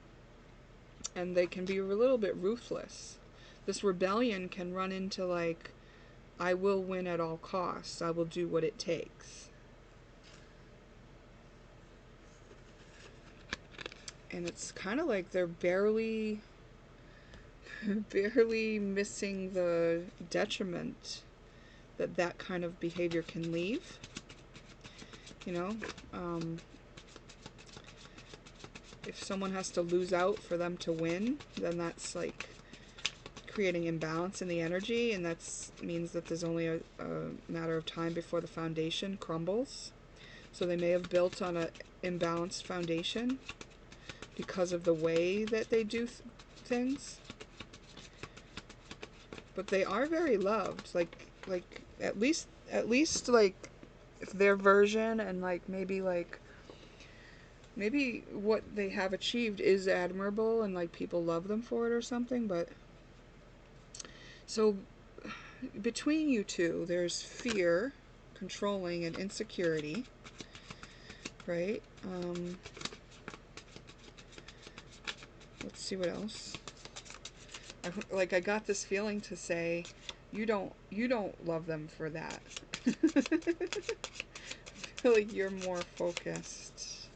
and they can be a little bit ruthless. This rebellion can run into like, I will win at all costs. I will do what it takes. And it's kind of like they're barely missing the detriment that that kind of behavior can leave. You know, if someone has to lose out for them to win, then that's like creating imbalance in the energy, and that means that there's only a matter of time before the foundation crumbles. So they may have built on an imbalanced foundation because of the way that they do things. But they are very loved. Like at least like if their version and like maybe what they have achieved is admirable and like people love them for it or something. But so between you two, there's fear, controlling, and insecurity, right? Let's see what else. I got this feeling to say, you don't love them for that. I feel like you're more focused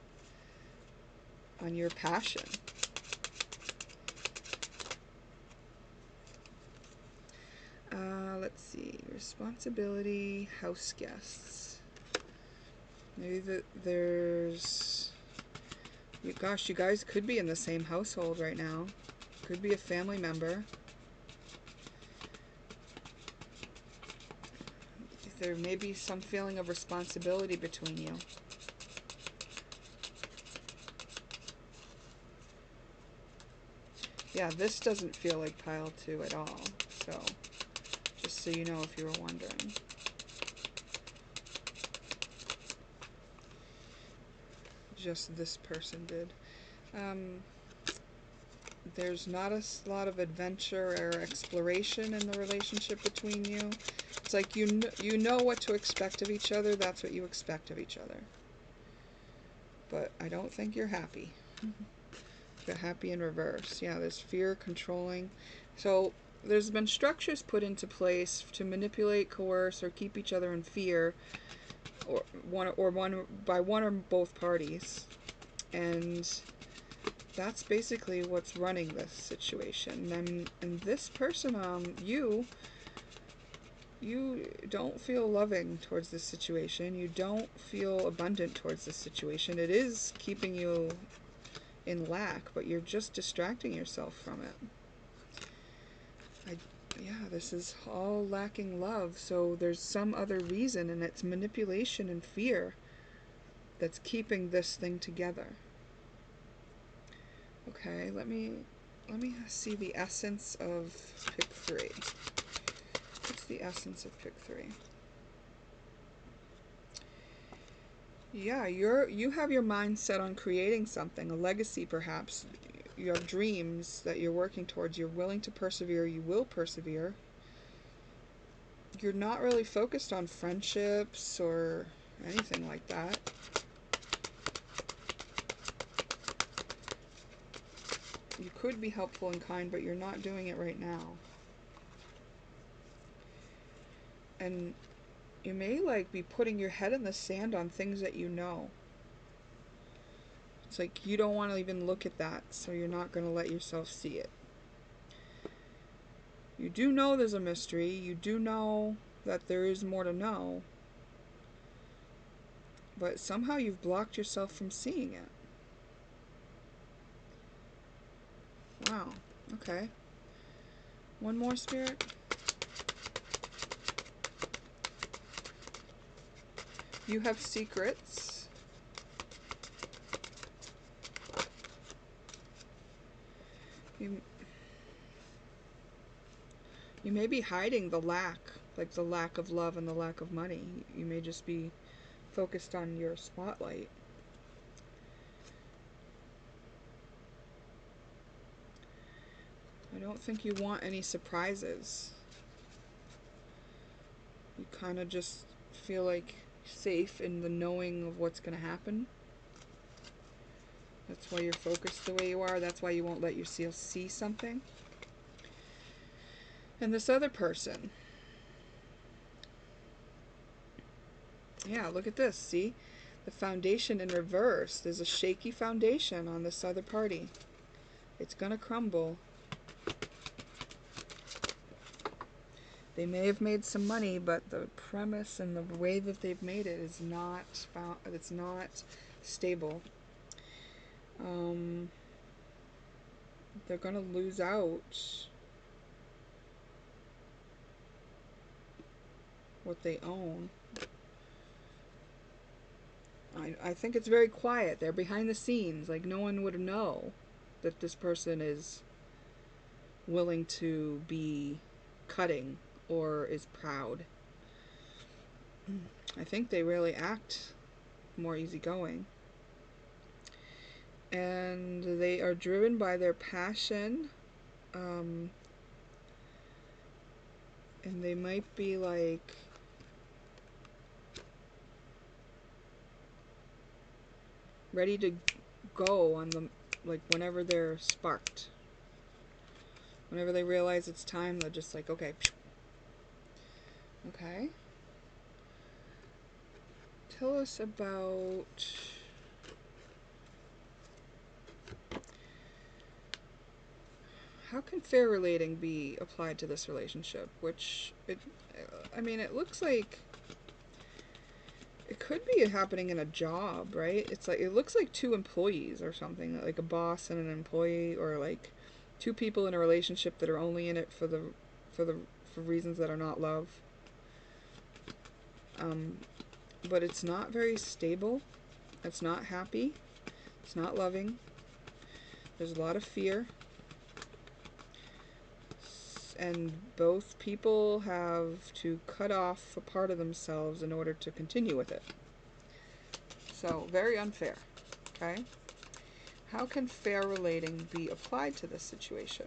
on your passion. Let's see. Responsibility, house guests. Maybe there's... Gosh, you guys could be in the same household right now. Could be a family member. There may be some feeling of responsibility between you. Yeah, this doesn't feel like pile 2 at all. So, just so you know if you were wondering. Just this person did. There's not a lot of adventure or exploration in the relationship between you. It's like you know what to expect of each other. That's what you expect of each other. But I don't think you're happy. You're happy in reverse. Yeah, there's fear, controlling. So there's been structures put into place to manipulate, coerce, or keep each other in fear, or by one or both parties, and that's basically what's running this situation. And this person, you don't feel loving towards this situation. You don't feel abundant towards this situation. It is keeping you in lack, but you're just distracting yourself from it. Yeah, this is all lacking love, so there's some other reason, and it's manipulation and fear that's keeping this thing together. Okay, let me see the essence of pick 3. What's the essence of pick 3? Yeah, you have your mind set on creating something, a legacy perhaps. You have dreams that you're working towards. You're willing to persevere. You will persevere. You're not really focused on friendships or anything like that. You could be helpful and kind, but you're not doing it right now. And you may be putting your head in the sand on things that you know. It's like you don't want to even look at that, so you're not going to let yourself see it. You do know there's a mystery. You do know that there is more to know. But somehow you've blocked yourself from seeing it. Wow. Okay. One more, Spirit. You have secrets. You may be hiding the lack, like the lack of love and the lack of money. You may just be focused on your spotlight. I don't think you want any surprises. You kind of just feel like safe in the knowing of what's going to happen. That's why you're focused the way you are. That's why you won't let yourself see something. And this other person, yeah, look at this. See? The foundation in reverse. There's a shaky foundation on this other party. It's gonna crumble. They may have made some money, but the premise and the way that they've made it is not it's not stable. They're gonna lose out what they own. I think it's very quiet. They're behind the scenes. Like, no one would know that this person is willing to be cutting or is proud. I think they really act more easygoing. And they are driven by their passion. And they might be like ready to go on the, like, whenever they're sparked. Whenever they realize it's time, they're just like, okay. Okay. Tell us about how can fair relating be applied to this relationship? Which, I mean, it looks like it could be happening in a job, right? It's like, it looks like two employees or something, like a boss and an employee, or like two people in a relationship that are only in it for reasons that are not love. But it's not very stable. It's not happy. It's not loving. There's a lot of fear. And both people have to cut off a part of themselves in order to continue with it. So, very unfair. Okay? How can fair relating be applied to this situation?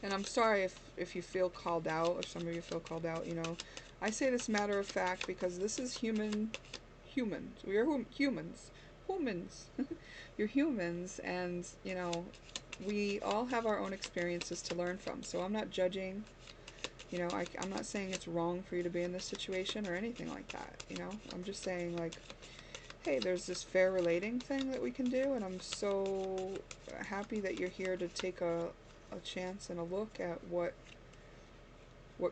And I'm sorry if you feel called out, if some of you feel called out, you know. I say this matter of fact because this is humans. We are humans. You're humans, and, you know, we all have our own experiences to learn from. So I'm not judging. You know, I'm not saying it's wrong for you to be in this situation or anything like that. You know, I'm just saying, like, hey, there's this fair relating thing that we can do, and I'm so happy that you're here to take a chance and a look at what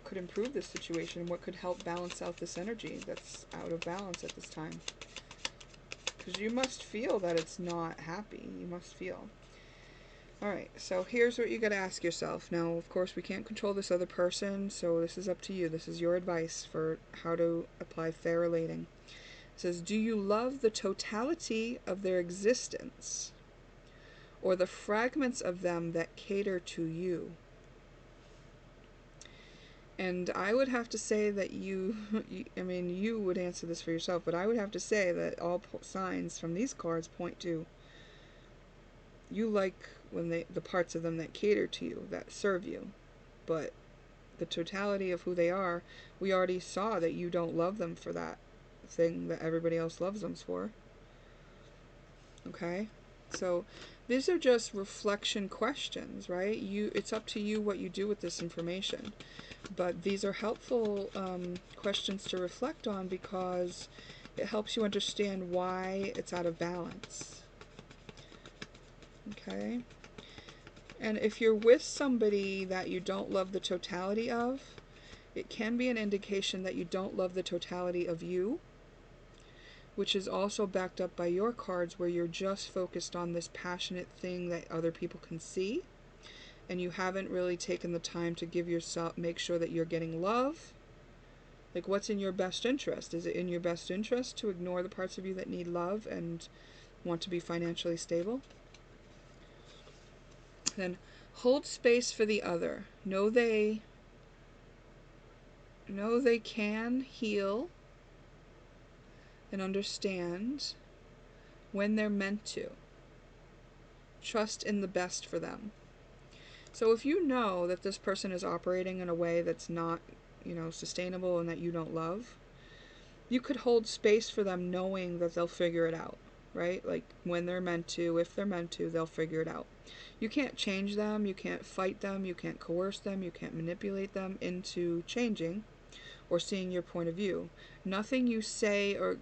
could improve this situation, what could help balance out this energy that's out of balance at this time. Because you must feel that it's not happy. You must feel. Alright, so here's what you gotta ask yourself. Now, of course, we can't control this other person, so this is up to you. This is your advice for how to apply fair relating. It says, do you love the totality of their existence, or the fragments of them that cater to you? And I would have to say that you would answer this for yourself, but I would have to say that all signs from these cards point to you like when the parts of them that cater to you, that serve you. But the totality of who they are, we already saw that you don't love them for that thing that everybody else loves them for. Okay? So these are just reflection questions, right? It's up to you what you do with this information. But these are helpful questions to reflect on because it helps you understand why it's out of balance. Okay? And if you're with somebody that you don't love the totality of, it can be an indication that you don't love the totality of you, which is also backed up by your cards where you're just focused on this passionate thing that other people can see, and you haven't really taken the time to make sure that you're getting love. Like, what's in your best interest? Is it in your best interest to ignore the parts of you that need love and want to be financially stable? Then hold space for the other. Know they can heal and understand when they're meant to. Trust in the best for them. So if you know that this person is operating in a way that's not, sustainable and that you don't love, you could hold space for them knowing that they'll figure it out. right? Like when they're meant to, if they're meant to, they'll figure it out. You can't change them, you can't fight them, you can't coerce them, you can't manipulate them into changing or seeing your point of view. Nothing you say or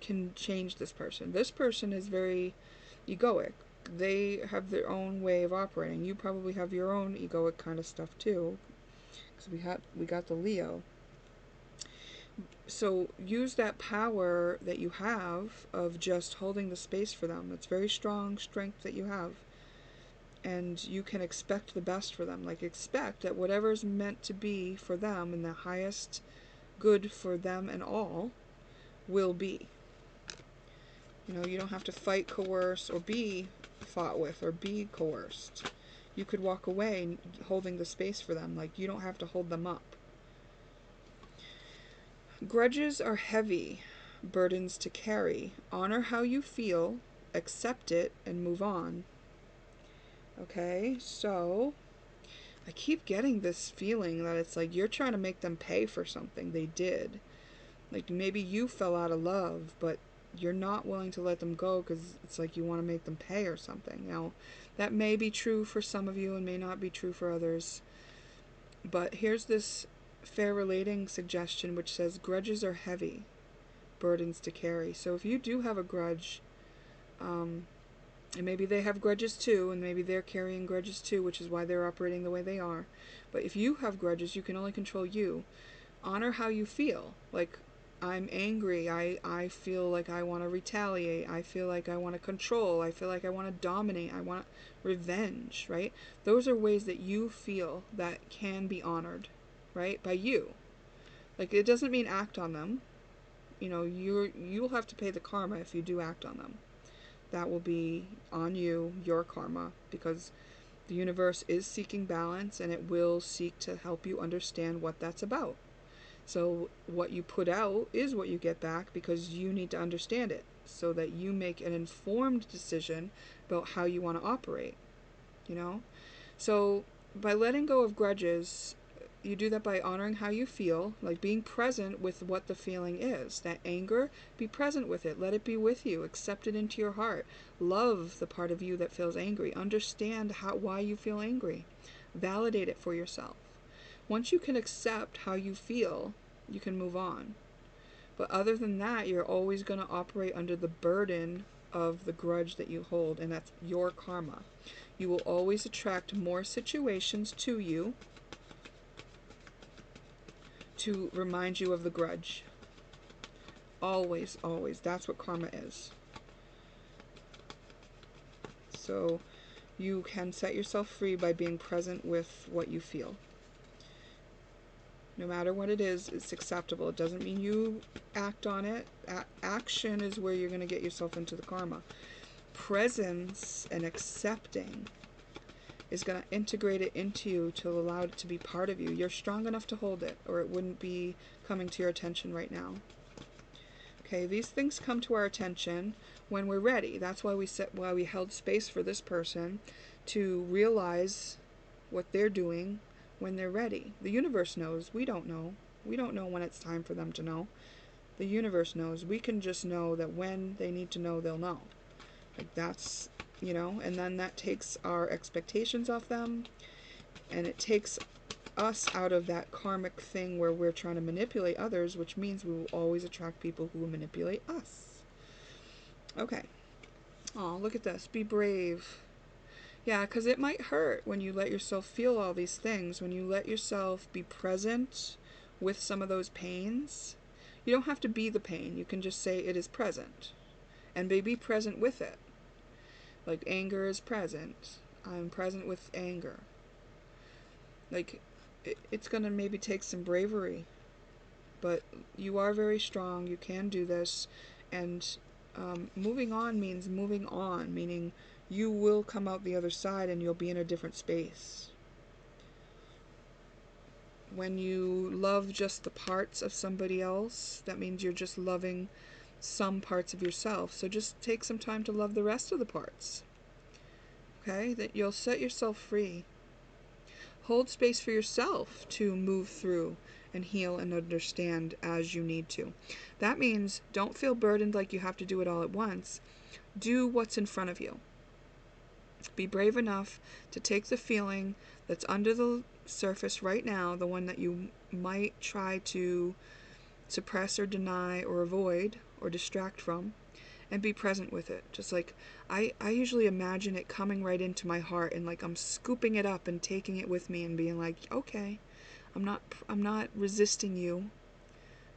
can change this person. This person is very egoic. They have their own way of operating. You probably have your own egoic kind of stuff too, because we got the Leo. So use that power that you have of just holding the space for them. It's very strong strength that you have. And you can expect the best for them. Like, expect that whatever's meant to be for them and the highest good for them and all will be. You know, you don't have to fight, coerce, or be fought with, or be coerced. You could walk away holding the space for them. Like, you don't have to hold them up. Grudges are heavy burdens to carry. Honor how you feel, accept it, and move on. Okay, so I keep getting this feeling that it's like you're trying to make them pay for something they did. Like maybe you fell out of love, but you're not willing to let them go because it's like you want to make them pay or something. Now, that may be true for some of you and may not be true for others. But here's this fair relating suggestion which says grudges are heavy burdens to carry. So if you do have a grudge, and maybe they have grudges too, and maybe they're carrying grudges too, which is why they're operating the way they are. But if you have grudges, you can only control you. Honor how you feel. Like, I'm angry. I feel like I want to retaliate. I feel like I want to control. I feel like I want to dominate. I want revenge, right? Those are ways that you feel that can be honored, right? By you. Like, it doesn't mean act on them. You know, you'll have to pay the karma if you do act on them. That will be on you, your karma, because the universe is seeking balance and it will seek to help you understand what that's about. So what you put out is what you get back because you need to understand it so that you make an informed decision about how you want to operate, you know? So by letting go of grudges, you do that by honoring how you feel, like being present with what the feeling is. That anger, be present with it. Let it be with you. Accept it into your heart. Love the part of you that feels angry. Understand why you feel angry. Validate it for yourself. Once you can accept how you feel, you can move on. But other than that, you're always going to operate under the burden of the grudge that you hold, and that's your karma. You will always attract more situations to you to remind you of the grudge. Always, always. That's what karma is. So you can set yourself free by being present with what you feel. No matter what it is, it's acceptable. It doesn't mean you act on it. Action is where you're going to get yourself into the karma. Presence and accepting is going to integrate it into you to allow it to be part of you. You're strong enough to hold it, or it wouldn't be coming to your attention right now. Okay, these things come to our attention when we're ready. That's why we held space for this person to realize what they're doing when they're ready. The universe knows. We don't know. We don't know when it's time for them to know. The universe knows. We can just know that when they need to know, they'll know. Like, that's, you know, and then that takes our expectations off them, and it takes us out of that karmic thing where we're trying to manipulate others, which means we will always attract people who will manipulate us. Okay. Oh, look at this. Be brave. Yeah, because it might hurt when you let yourself feel all these things, when you let yourself be present with some of those pains. You don't have to be the pain. You can just say it is present. And be present with it. Like, anger is present. I'm present with anger. Like, it's going to maybe take some bravery. But you are very strong. You can do this. And moving on means moving on, meaning you will come out the other side and you'll be in a different space. When you love just the parts of somebody else, that means you're just loving some parts of yourself. So just take some time to love the rest of the parts. Okay? That you'll set yourself free. Hold space for yourself to move through and heal and understand as you need to. That means don't feel burdened like you have to do it all at once. do what's in front of you. Be brave enough to take the feeling that's under the surface right now, the one that you might try to suppress or deny or avoid or distract from, and be present with it. Just like I usually imagine it coming right into my heart, and like I'm scooping it up and taking it with me and being like, okay, I'm not resisting you.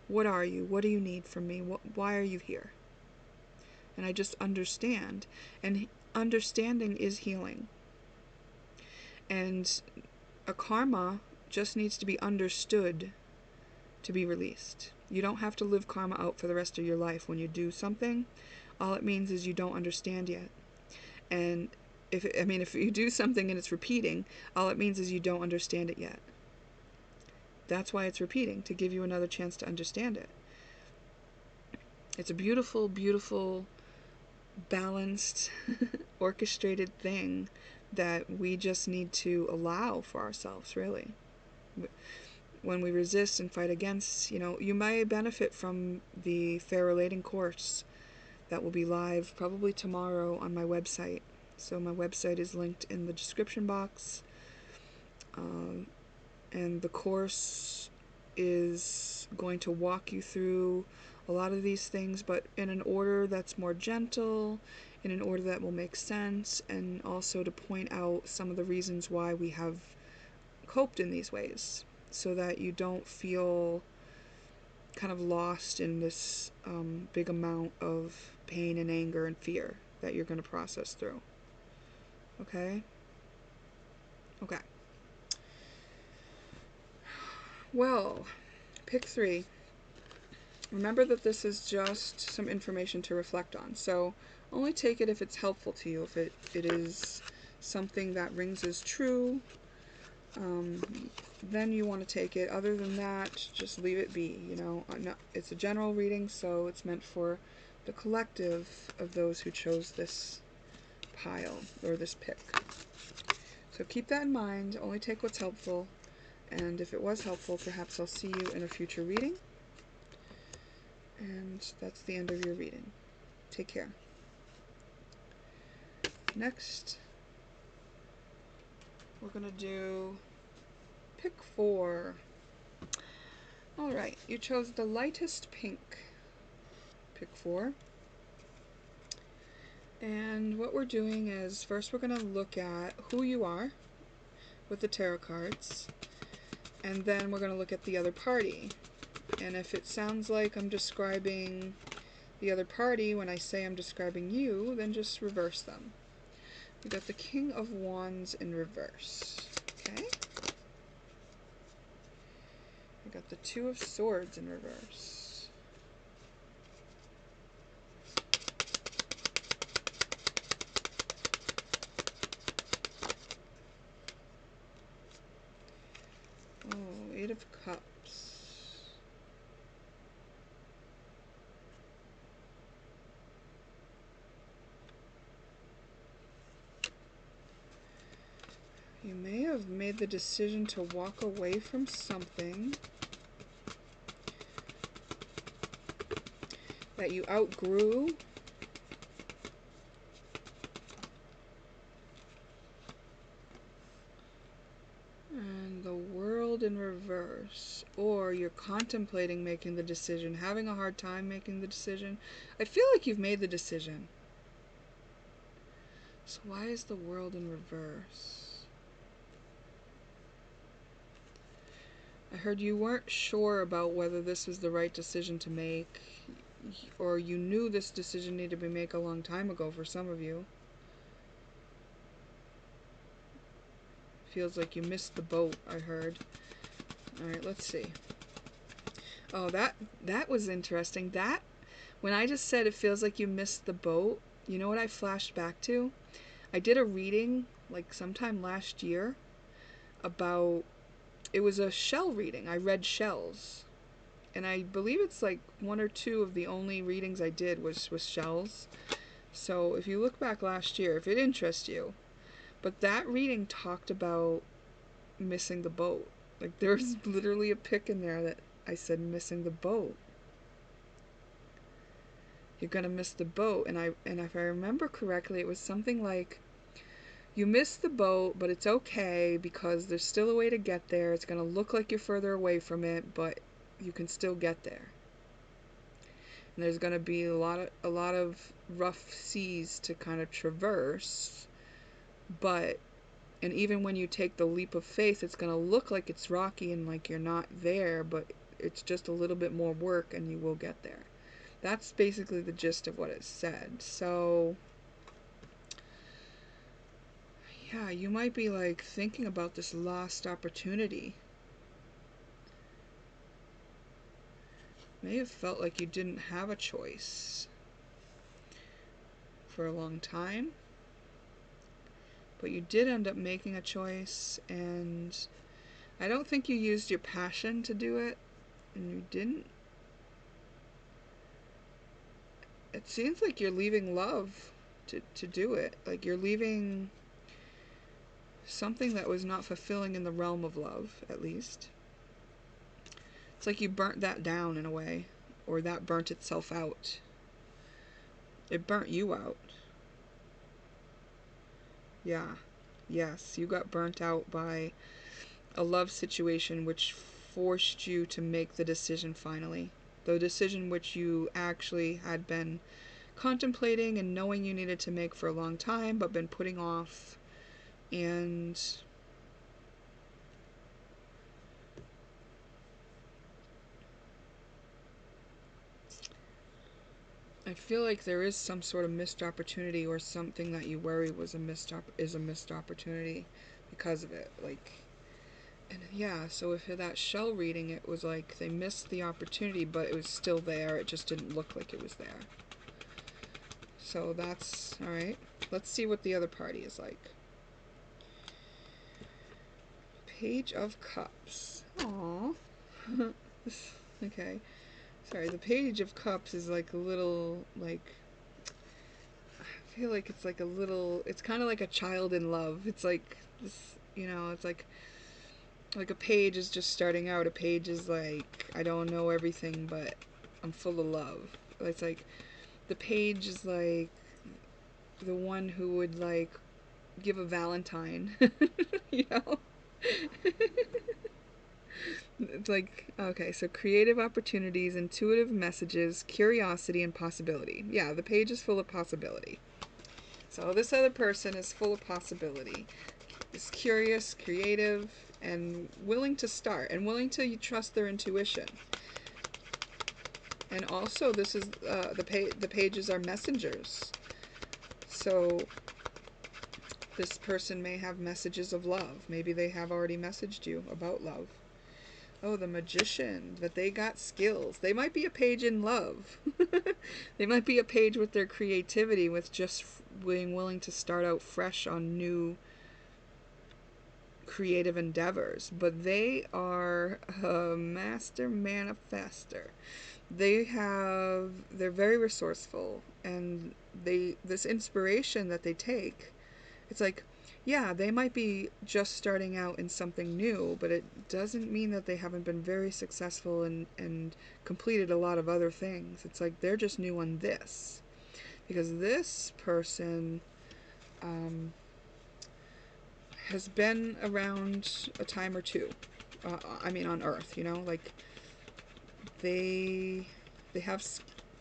What are you? What do you need from me? Why are you here? And I just understand. And understanding is healing. And a karma just needs to be understood to be released. You don't have to live karma out for the rest of your life. When you do something, all it means is you don't understand yet. And if you do something and it's repeating, all it means is you don't understand it yet. That's why it's repeating, to give you another chance to understand it. It's a beautiful, beautiful, balanced, orchestrated thing that we just need to allow for ourselves, really. When we resist and fight against, you may benefit from the Fair Relating course that will be live probably tomorrow on my website. So my website is linked in the description box. And the course is going to walk you through a lot of these things, but in an order that's more gentle, in an order that will make sense, and also to point out some of the reasons why we have coped in these ways, so that you don't feel kind of lost in this big amount of pain and anger and fear that you're going to process through. Okay? Okay. Well, pick 3. Remember that this is just some information to reflect on. So only take it if it's helpful to you, if it is something that rings as true, then you want to take it. Other than that, just leave it be. It's a general reading, so it's meant for the collective of those who chose this pile or this pick. So keep that in mind. Only take what's helpful. And if it was helpful, perhaps I'll see you in a future reading. And that's the end of your reading. Take care. Next, we're going to do pick 4. Alright, you chose the lightest pink. Pick 4. And what we're doing is, first we're going to look at who you are with the tarot cards. And then we're going to look at the other party. And if it sounds like I'm describing the other party when I say I'm describing you, then just reverse them. We got the King of Wands in reverse. Okay. We got the Two of Swords in reverse. Oh, Eight of Cups. You may have made the decision to walk away from something that you outgrew. And the World in reverse. Or you're contemplating making the decision, having a hard time making the decision. I feel like you've made the decision. So why is the World in reverse? I heard you weren't sure about whether this was the right decision to make, or you knew this decision needed to be made a long time ago for some of you. Feels like you missed the boat, I heard. Alright, let's see. Oh, that was interesting. When I just said it feels like you missed the boat, you know what I flashed back to? I did a reading, like sometime last year, about... It was a shell reading. I read shells. And I believe it's like 1 or 2 of the only readings I did was shells. So if you look back last year, if it interests you. But that reading talked about missing the boat. Like there's literally a pick in there that I said missing the boat. you're gonna miss the boat. And if I remember correctly, it was something like, you missed the boat, but it's okay because there's still a way to get there. It's gonna look like you're further away from it, but you can still get there. And there's gonna be a lot of rough seas to kind of traverse, but and even when you take the leap of faith, it's gonna look like it's rocky and like you're not there, but it's just a little bit more work and you will get there. That's basically the gist of what it said. So yeah, you might be like thinking about this lost opportunity. May have felt like you didn't have a choice for a long time, but you did end up making a choice, and I don't think you used your passion to do it, and you didn't. It seems like you're leaving love to do it. Like you're leaving something that was not fulfilling in the realm of love, at least. It's like you burnt that down in a way, or that burnt itself out. It burnt you out. Yeah. Yes, you got burnt out by a love situation which forced you to make the decision finally. The decision which you actually had been contemplating and knowing you needed to make for a long time, but been putting off. And I feel like there is some sort of missed opportunity, or something that you worry was a missed opportunity because of it. Like, and yeah, so if that shell reading, it was like they missed the opportunity, but it was still there. It just didn't look like it was there. So that's all right. Let's see what the other party is like. Page of Cups. Aww. Okay. Sorry, the Page of Cups is like a little, like, I feel like it's like a little, it's kind of like a child in love. It's like this, it's like a page is just starting out. A page is like, I don't know everything, but I'm full of love. It's like, the page is like the one who would like give a Valentine, you know? It's like, okay, so creative opportunities, intuitive messages, curiosity, and possibility. Yeah, the page is full of possibility. So this other person is full of possibility. Is curious, creative, and willing to start, and willing to trust their intuition. And also, this is the pages are messengers. So this person may have messages of love. Maybe they have already messaged you about love. Oh, the Magician, but they got skills. They might be a page in love. They might be a page with their creativity, with just being willing to start out fresh on new creative endeavors. But they are a master manifester. They're very resourceful, and this inspiration that they take, it's like, yeah, they might be just starting out in something new, but it doesn't mean that they haven't been very successful and completed a lot of other things. It's like they're just new on this. Because this person has been around a time or two. On Earth, like they have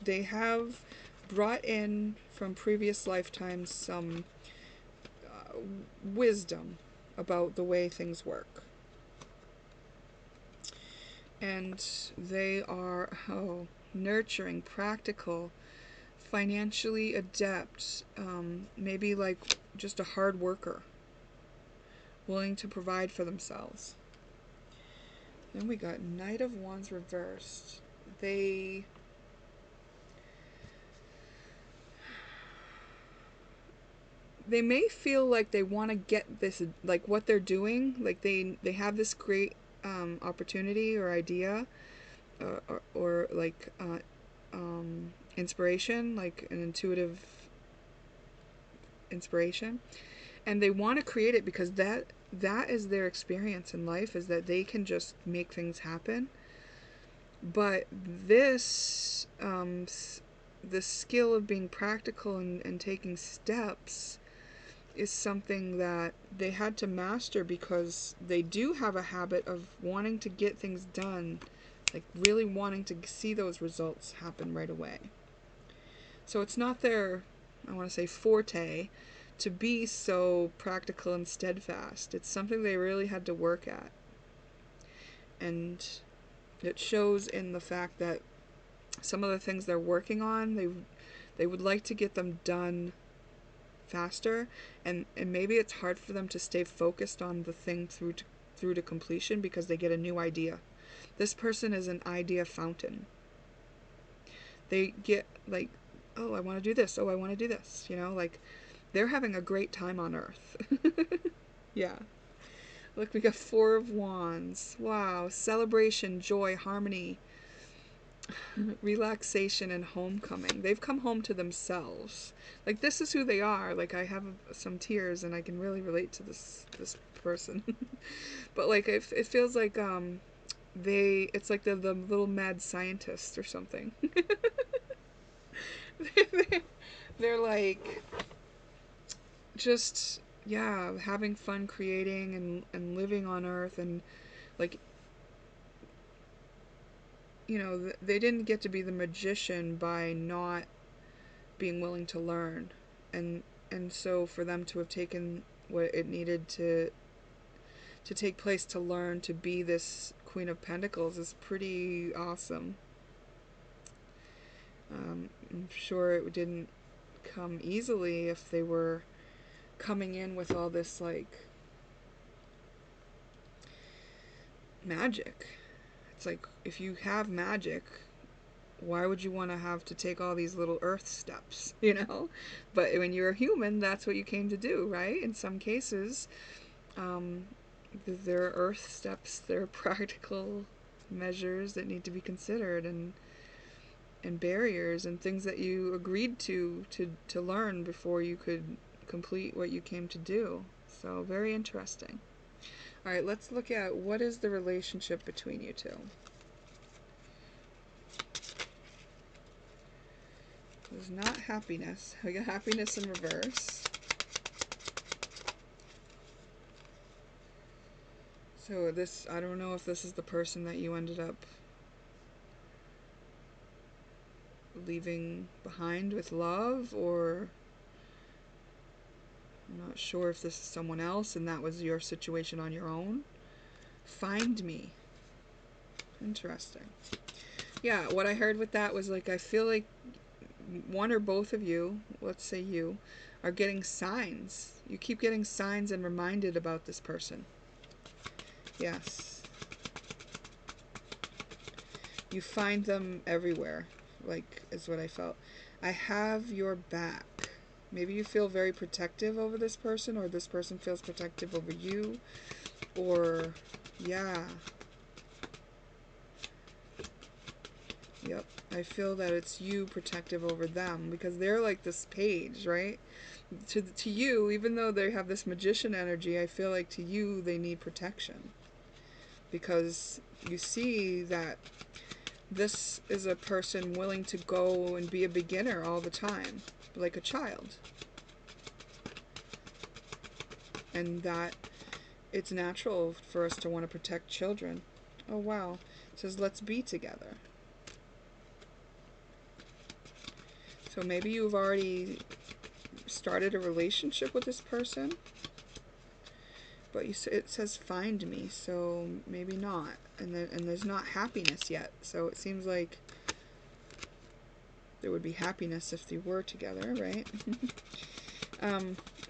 they have brought in from previous lifetimes some wisdom about the way things work. And they are nurturing, practical, financially adept, maybe like just a hard worker, willing to provide for themselves. Then we got Knight of Wands reversed. They may feel like they want to get this, like what they're doing, like they have this great opportunity or idea, or like inspiration, like an intuitive inspiration, and they want to create it because that is their experience in life, is that they can just make things happen. But this the skill of being practical and taking steps is something that they had to master, because they do have a habit of wanting to get things done, like really wanting to see those results happen right away. So it's not their, I want to say, forte to be so practical and steadfast. It's something they really had to work at. And it shows in the fact that some of the things they're working on, they would like to get them done faster, and maybe it's hard for them to stay focused on the thing through to completion, because they get a new idea. This person is an idea fountain. They get like, oh, I want to do this, oh, I want to do this, you know, like they're having a great time on Earth. Yeah. Look, we got 4 of Wands. Wow. Celebration, joy, harmony, relaxation, and homecoming. They've come home to themselves. Like, this is who they are. Like, I have some tears and I can really relate to this person. But like, it feels like it's like the little mad scientist or something. They're like just, yeah, having fun creating and living on Earth, and like, you know, they didn't get to be the magician by not being willing to learn, and so for them to have taken what it needed to take place to learn to be this Queen of Pentacles is pretty awesome. I'm sure it didn't come easily if they were coming in with all this like magic. It's like, if you have magic, why would you want to have to take all these little earth steps, you know? But when you're a human, that's what you came to do, right? In some cases, there are earth steps, there are practical measures that need to be considered, and barriers and things that you agreed to learn before you could complete what you came to do. So very interesting. All right, let's look at what is the relationship between you two. There's not happiness. We got happiness in reverse. So this, I don't know if this is the person that you ended up leaving behind with love, or I'm not sure if this is someone else and that was your situation on your own. Find me. Interesting. Yeah, what I heard with that was like, I feel like one or both of you, let's say you, are getting signs. You keep getting signs and reminded about this person. Yes. You find them everywhere, like, is what I felt. I have your back. Maybe you feel very protective over this person, or this person feels protective over you, or, yeah. Yep, I feel that it's you protective over them, because they're like this page, right? To you, even though they have this magician energy, I feel like to you they need protection, because you see that this is a person willing to go and be a beginner all the time, like a child, and that it's natural for us to want to protect children. Oh wow, it says let's be together. So maybe you've already started a relationship with this person, but it says find me, so maybe not, and there's not happiness yet. So it seems like there would be happiness if they were together, right?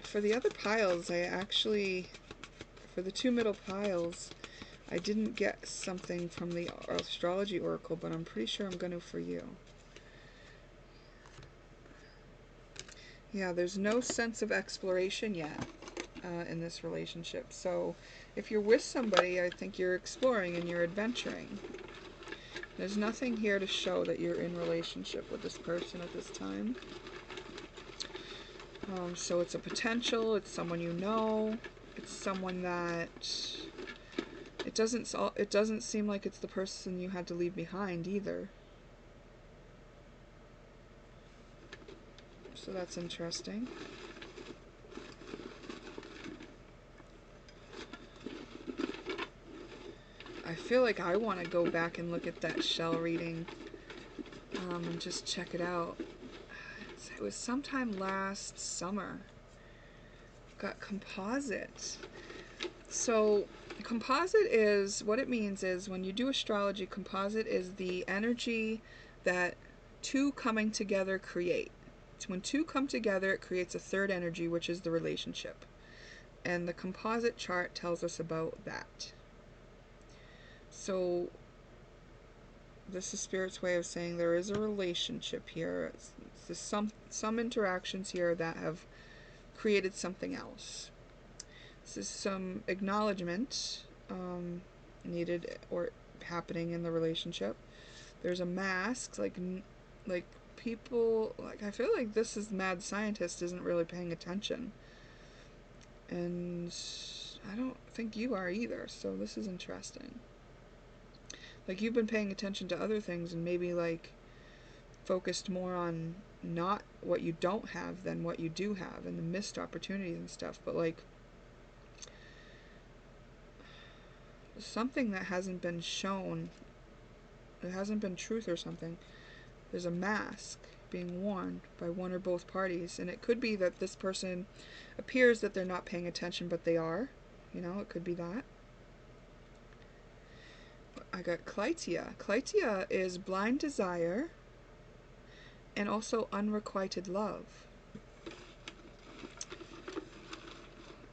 For the other piles, for the 2 middle piles, I didn't get something from the astrology oracle, but I'm pretty sure I'm going to for you. Yeah, there's no sense of exploration yet in this relationship. So if you're with somebody, I think you're exploring and you're adventuring. There's nothing here to show that you're in relationship with this person at this time. So it's a potential, it's someone you know, it's someone that it doesn't seem like it's the person you had to leave behind either. So that's interesting. I feel like I want to go back and look at that shell reading and just check it out. It was sometime last summer. Got composite. So composite is, what it means is, when you do astrology, composite is the energy that two coming together create. So when two come together, it creates a third energy, which is the relationship. And the composite chart tells us about that. So this is Spirit's way of saying there is a relationship here. It's some interactions here that have created something else. This is some acknowledgement needed or happening in the relationship. There's a mask, like people, like I feel like this is mad scientist isn't really paying attention, and I don't think you are either. So this is interesting. Like you've been paying attention to other things and maybe like focused more on not what you don't have than what you do have and the missed opportunities and stuff, but like something that hasn't been shown, it hasn't been truth or something. There's a mask being worn by one or both parties, and it could be that this person appears that they're not paying attention, but they are. You know, it could be that. I got Clytia. Clytia is blind desire and also unrequited love.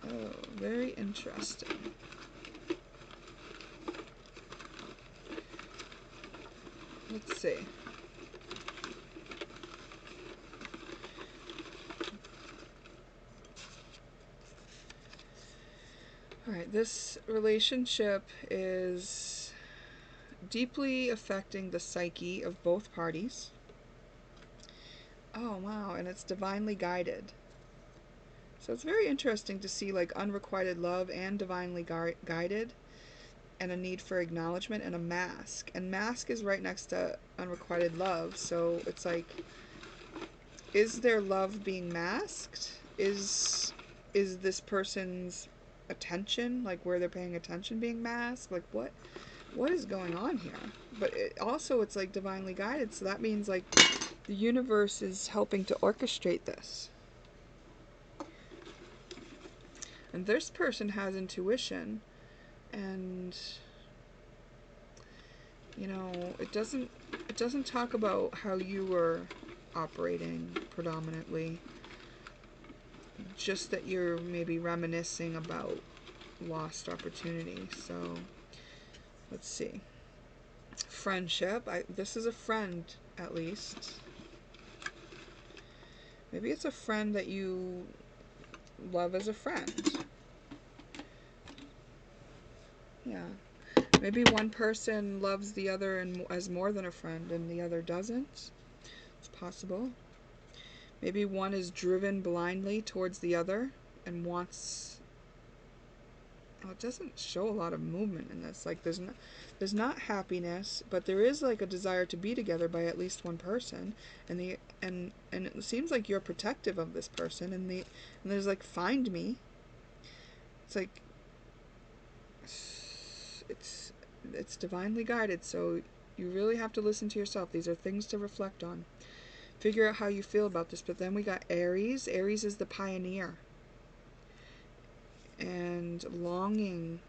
Oh, very interesting. Let's see. Alright, this relationship is deeply affecting the psyche of both parties. Oh, wow, and it's divinely guided. So it's very interesting to see like unrequited love and divinely guided, and a need for acknowledgement, and a mask. And mask is right next to unrequited love, so it's like, is their love being masked? Is this person's attention, like where they're paying attention, being masked? Like what is going on here? But it's like divinely guided, so that means like the universe is helping to orchestrate this. And this person has intuition, and you know, it doesn't talk about how you were operating predominantly, just that you're maybe reminiscing about lost opportunity. So let's see. Friendship. This is a friend, at least. Maybe it's a friend that you love as a friend. Yeah. Maybe one person loves the other as more than a friend and the other doesn't. It's possible. Maybe one is driven blindly towards the other and wants... Oh, it doesn't show a lot of movement in this. Like there's not happiness, but there is like a desire to be together by at least one person, and it seems like you're protective of this person, and there's like find me. It's like it's divinely guided, so you really have to listen to yourself. These are things to reflect on. Figure out how you feel about this. But then we got Aries. Aries is the pioneer. And longing.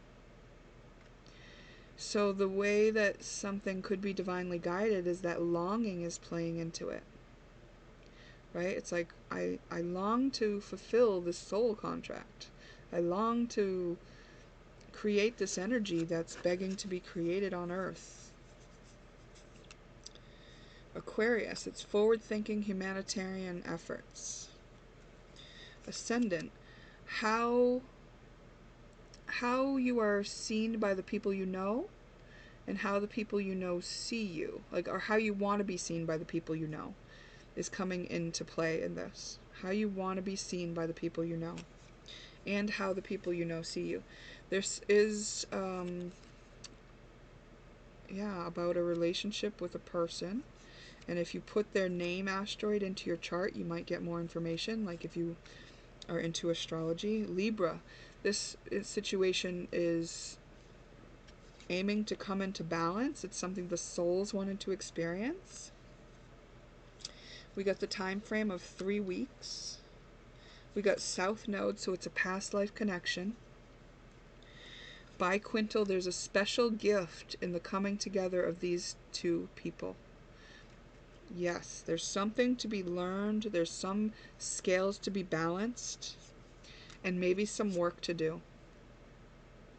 So the way that something could be divinely guided is that longing is playing into it. Right? It's like, I long to fulfill this soul contract. I long to create this energy that's begging to be created on Earth. Aquarius, it's forward-thinking humanitarian efforts. Ascendant, how you are seen by the people you know, and how the people you know see you, like, or how you want to be seen by the people you know, is coming into play in this. How you want to be seen by the people you know, and how the people you know see you. This is about a relationship with a person, And if you put their name asteroid into your chart, you might get more information, like if you are into astrology. Libra, this situation is aiming to come into balance. It's something the souls wanted to experience. We got the time frame of 3 weeks. We got South Node, so it's a past life connection. Biquintal, there's a special gift in the coming together of these two people. Yes, there's something to be learned. There's some scales to be balanced. And maybe some work to do.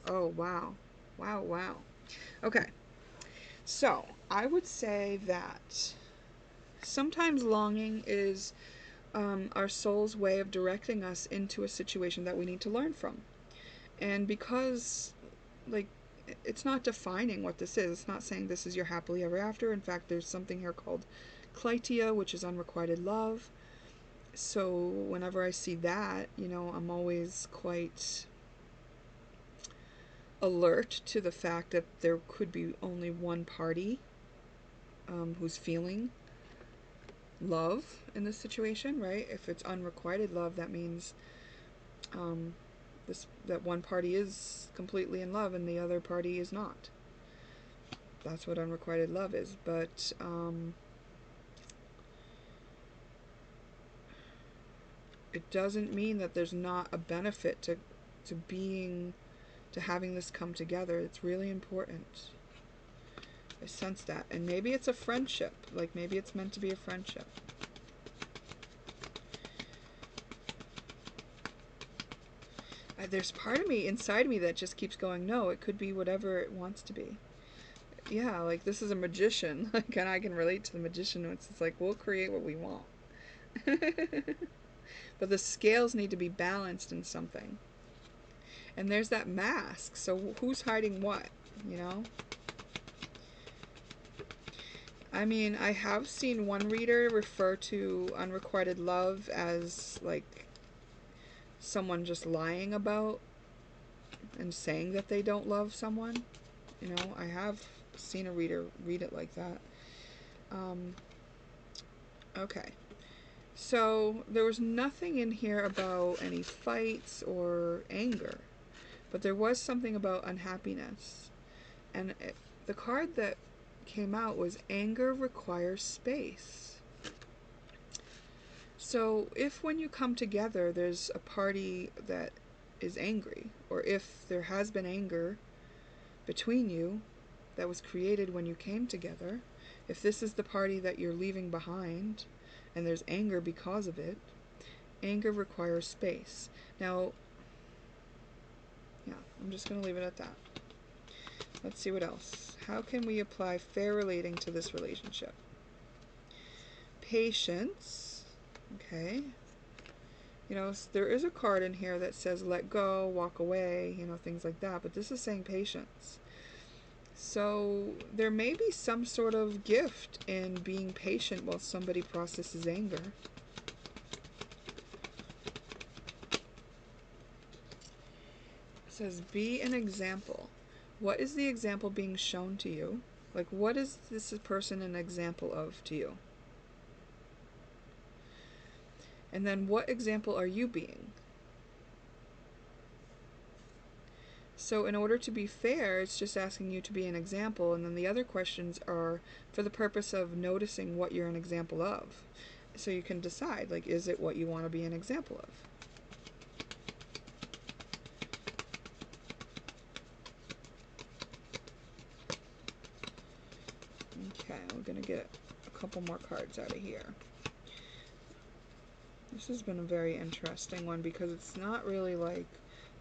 Oh, wow. Wow, wow. Okay. So, I would say that sometimes longing is our soul's way of directing us into a situation that we need to learn from. And because, like, it's not defining what this is. It's not saying this is your happily ever after. In fact, there's something here called Clytia, which is unrequited love. So whenever I see that, you know, I'm always quite alert to the fact that there could be only one party who's feeling love in this situation, right? If it's unrequited love, that means that one party is completely in love and the other party is not. That's what unrequited love is. But it doesn't mean that there's not a benefit to having this come together. It's really important. I sense that. And maybe it's a friendship. Like maybe it's meant to be a friendship. There's part of me inside me that just keeps going, no, it could be whatever it wants to be. Yeah, like this is a magician. Like, and I can relate to the magician. It's like, we'll create what we want. But the scales need to be balanced in something. And there's that mask. So who's hiding what, you know? I mean, I have seen one reader refer to unrequited love as like someone just lying about and saying that they don't love someone. You know, I have seen a reader read it like that. Okay. So there was nothing in here about any fights or anger, but there was something about unhappiness. And the card that came out was anger requires space. So if when you come together there's a party that is angry, or if there has been anger between you that was created when you came together, if this is the party that you're leaving behind and there's anger because of it, anger requires space. Now, yeah, I'm just going to leave it at that. Let's see what else. How can we apply fair relating to this relationship? Patience. Okay. You know, there is a card in here that says let go, walk away, you know, things like that. But this is saying patience. So there may be some sort of gift in being patient while somebody processes anger. It says be an example. What is the example being shown to you? Like, what is this person an example of to you? And then what example are you being? So in order to be fair, it's just asking you to be an example, and then the other questions are for the purpose of noticing what you're an example of. So you can decide, like, is it what you want to be an example of? Okay, we're going to get a couple more cards out of here. This has been a very interesting one because it's not really, like,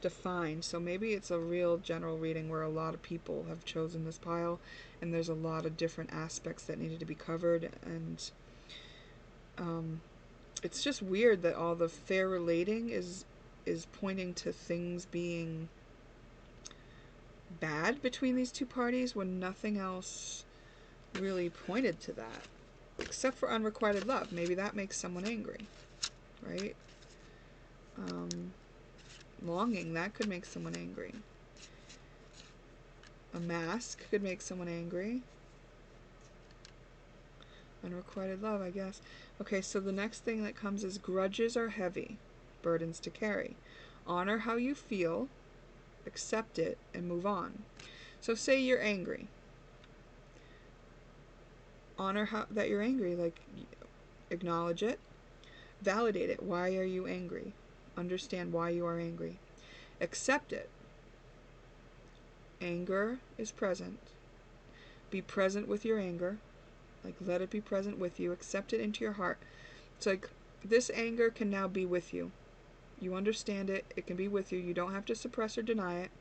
defined. So maybe it's a real general reading where a lot of people have chosen this pile and there's a lot of different aspects that needed to be covered. And it's just weird that all the fair relating is pointing to things being bad between these two parties when nothing else really pointed to that, except for unrequited love. Maybe that makes someone angry, right? Longing, that could make someone angry. A mask could make someone angry. Unrequited love, I guess. Okay, so the next thing that comes is grudges are heavy, burdens to carry. Honor how you feel, accept it, and move on. So say you're angry. Honor that you're angry, like acknowledge it, validate it. Why are you angry? Understand why you are angry. Accept it. Anger is present. Be present with your anger. Like, let it be present with you. Accept it into your heart. It's like, this anger can now be with you. You understand it. It can be with you. You don't have to suppress or deny it.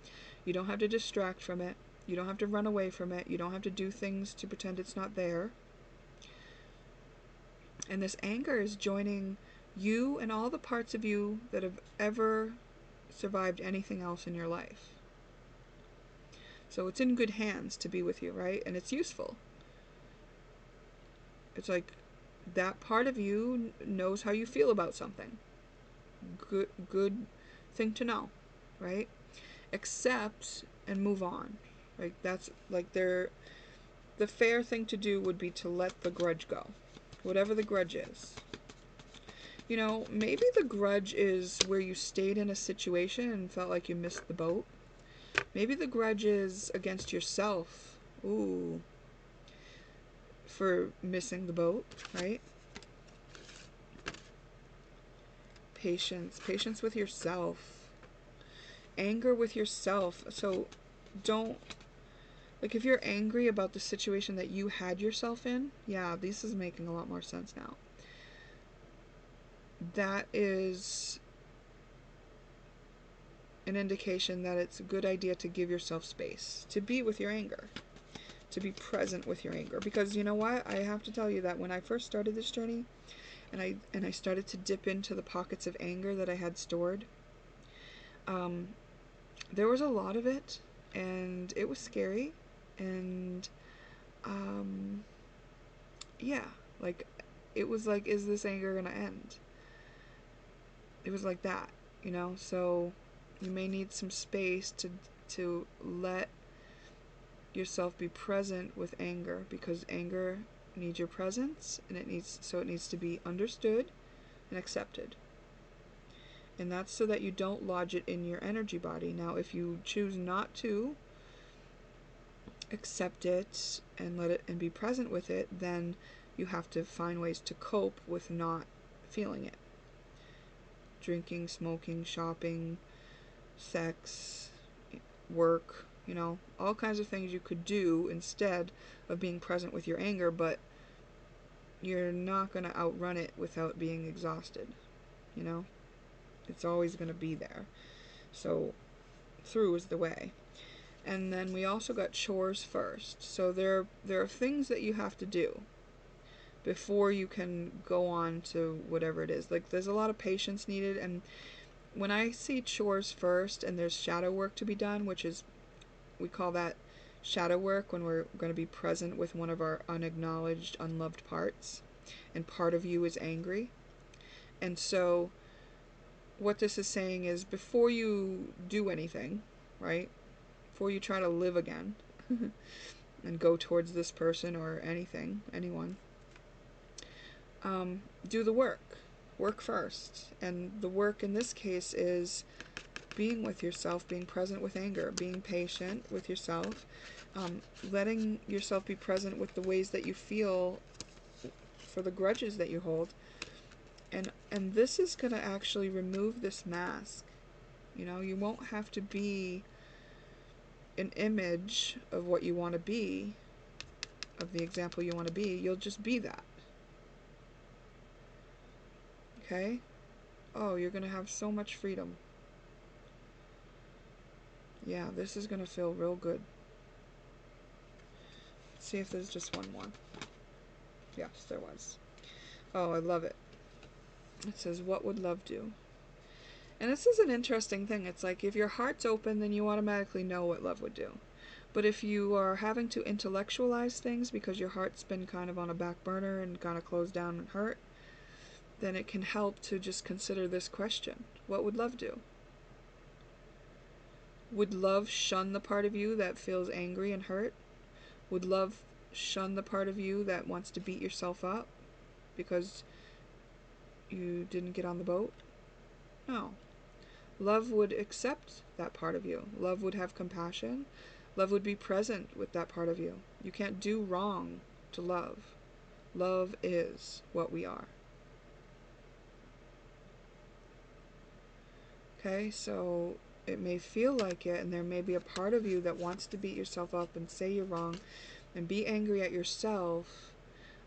You don't have to distract from it. You don't have to run away from it. You don't have to do things to pretend it's not there. And this anger is joining you and all the parts of you that have ever survived anything else in your life. So it's in good hands to be with you, right? And it's useful. It's like that part of you knows how you feel about something. Good thing to know, right? Accept and move on. Like, that's like the fair thing to do would be to let the grudge go. Whatever the grudge is. You know, maybe the grudge is where you stayed in a situation and felt like you missed the boat. Maybe the grudge is against yourself. Ooh. For missing the boat, right? Patience with yourself. Anger with yourself. So don't, like, if you're angry about the situation that you had yourself in, yeah, this is making a lot more sense now. That is an indication that it's a good idea to give yourself space, to be with your anger, to be present with your anger. Because you know what? I have to tell you that when I first started this journey, and I started to dip into the pockets of anger that I had stored, there was a lot of it, and it was scary, and yeah, like, it was like, is this anger gonna end? It was like that, you know. So you may need some space to let yourself be present with anger, because anger needs your presence, and it needs to be understood and accepted. And that's so that you don't lodge it in your energy body. Now, if you choose not to accept it and let it and be present with it, then you have to find ways to cope with not feeling it. Drinking, smoking, shopping, sex, work, you know, all kinds of things you could do instead of being present with your anger, but you're not going to outrun it without being exhausted, you know? It's always going to be there. So through is the way. And then we also got chores first. So there are things that you have to do before you can go on to whatever it is. Like, there's a lot of patience needed, and when I see chores first and there's shadow work to be done, which is, we call that shadow work when we're going to be present with one of our unacknowledged, unloved parts, and part of you is angry. And so what this is saying is, before you do anything, right, before you try to live again and go towards this person or anyone, do the work first. And the work in this case is being with yourself, being present with anger, being patient with yourself, letting yourself be present with the ways that you feel for the grudges that you hold. And this is going to actually remove this mask. You know, you won't have to be an image of what you want to be, of the example you want to be. You'll just be that. Okay? Oh, you're going to have so much freedom. Yeah, this is going to feel real good. Let's see if there's just one more. Yes, there was. Oh, I love it. It says, what would love do? And this is an interesting thing. It's like, if your heart's open, then you automatically know what love would do. But if you are having to intellectualize things because your heart's been kind of on a back burner and kind of closed down and hurt, then it can help to just consider this question. What would love do? Would love shun the part of you that feels angry and hurt? Would love shun the part of you that wants to beat yourself up because you didn't get on the boat. No. Love would accept that part of you. Love would have compassion. Love would be present with that part of you. You can't do wrong to love. Love is what we are. Okay, so it may feel like it, and there may be a part of you that wants to beat yourself up and say you're wrong and be angry at yourself,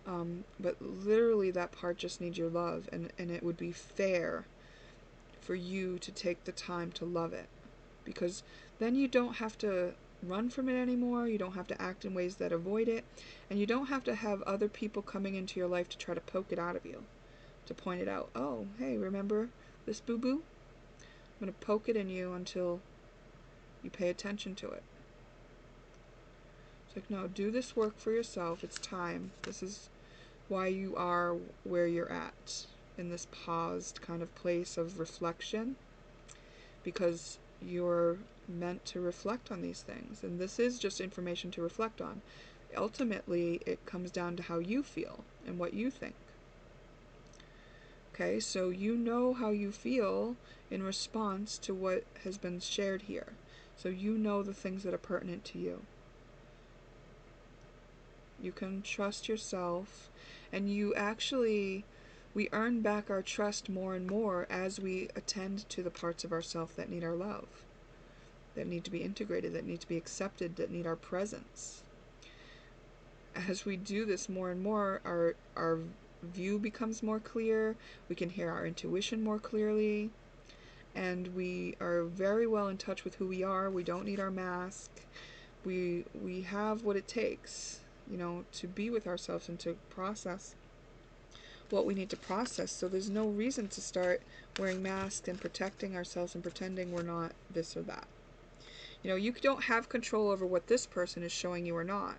but literally that part just needs your love, and it would be fair for you to take the time to love it, because then you don't have to run from it anymore, you don't have to act in ways that avoid it, and you don't have to have other people coming into your life to try to poke it out of you, to point it out. Oh, hey, remember this boo-boo? I'm going to poke it in you until you pay attention to it. It's like, no, do this work for yourself. It's time. This is why you are where you're at, in this paused kind of place of reflection, because you're meant to reflect on these things. And this is just information to reflect on. Ultimately, it comes down to how you feel and what you think. Okay, so you know how you feel in response to what has been shared here. So you know the things that are pertinent to you. You can trust yourself, and we earn back our trust more and more as we attend to the parts of ourself that need our love, that need to be integrated, that need to be accepted, that need our presence. As we do this more and more, our view becomes more clear, we can hear our intuition more clearly, and we are very well in touch with who we are. We don't need our mask. We have what it takes, to be with ourselves and to process what we need to process. So there's no reason to start wearing masks and protecting ourselves and pretending we're not this or that. You don't have control over what this person is showing you or not,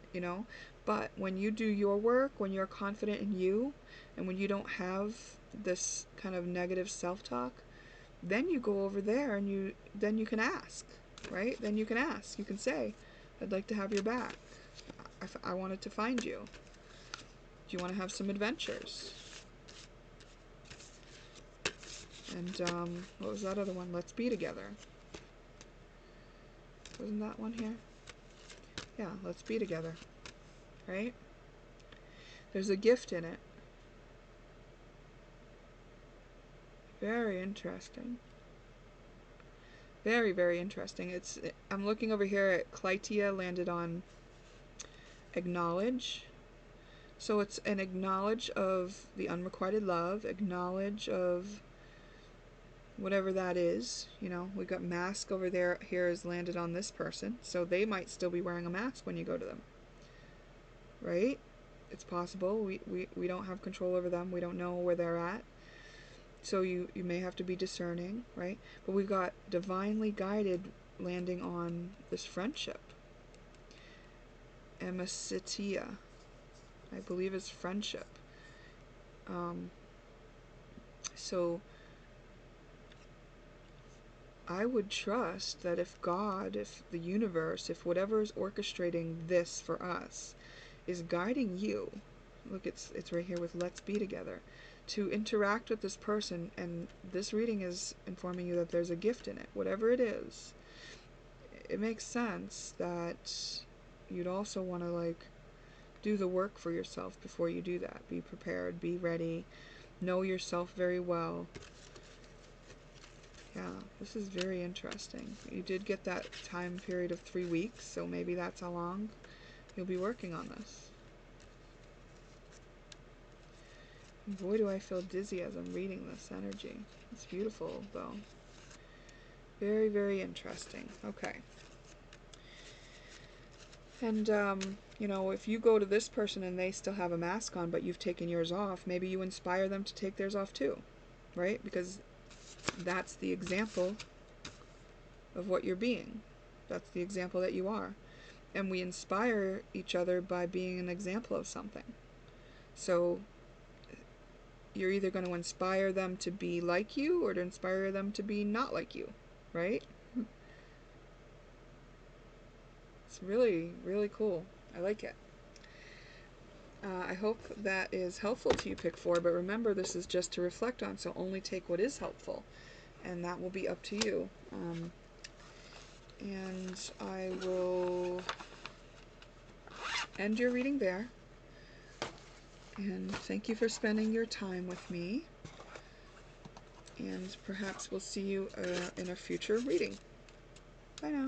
but when you do your work, when you're confident in you, and when you don't have this kind of negative self-talk, then you go over there and then you can ask, right? Then you can ask. You can say, I'd like to have your back. I wanted to find you. Do you want to have some adventures? And what was that other one? Let's be together. Wasn't that one here? Yeah, let's be together. Right? There's a gift in it. Very interesting. Very, very interesting. I'm looking over here at Clytia, landed on acknowledge. So it's an acknowledge of the unrequited love, acknowledge of whatever that is. We've got mask over there. Here is landed on this person, so they might still be wearing a mask when you go to them. Right? It's possible. We don't have control over them. We don't know where they're at. So you may have to be discerning, right? But we've got divinely guided landing on this friendship. Amicitia, I believe, is friendship. So I would trust that if God, if the universe, if whatever is orchestrating this for us is guiding you, look, it's right here with let's be together, to interact with this person, and this reading is informing you that there's a gift in it, whatever it is. It makes sense that you'd also want to do the work for yourself before you do that. Be prepared, be ready, know yourself very well. Yeah, this is very interesting. You did get that time period of 3 weeks, so maybe that's how long you'll be working on this. And boy, do I feel dizzy as I'm reading this energy. It's beautiful, though. Very, very interesting. Okay. And, if you go to this person and they still have a mask on, but you've taken yours off, maybe you inspire them to take theirs off too, right? Because that's the example of what you're being. That's the example that you are. And we inspire each other by being an example of something. So you're either going to inspire them to be like you or to inspire them to be not like you, right? It's really, really cool. I like it. I hope that is helpful to you, Pick 4, but remember this is just to reflect on, so only take what is helpful, and that will be up to you. And I will end your reading there, and thank you for spending your time with me, and perhaps we'll see you in a future reading. Bye now.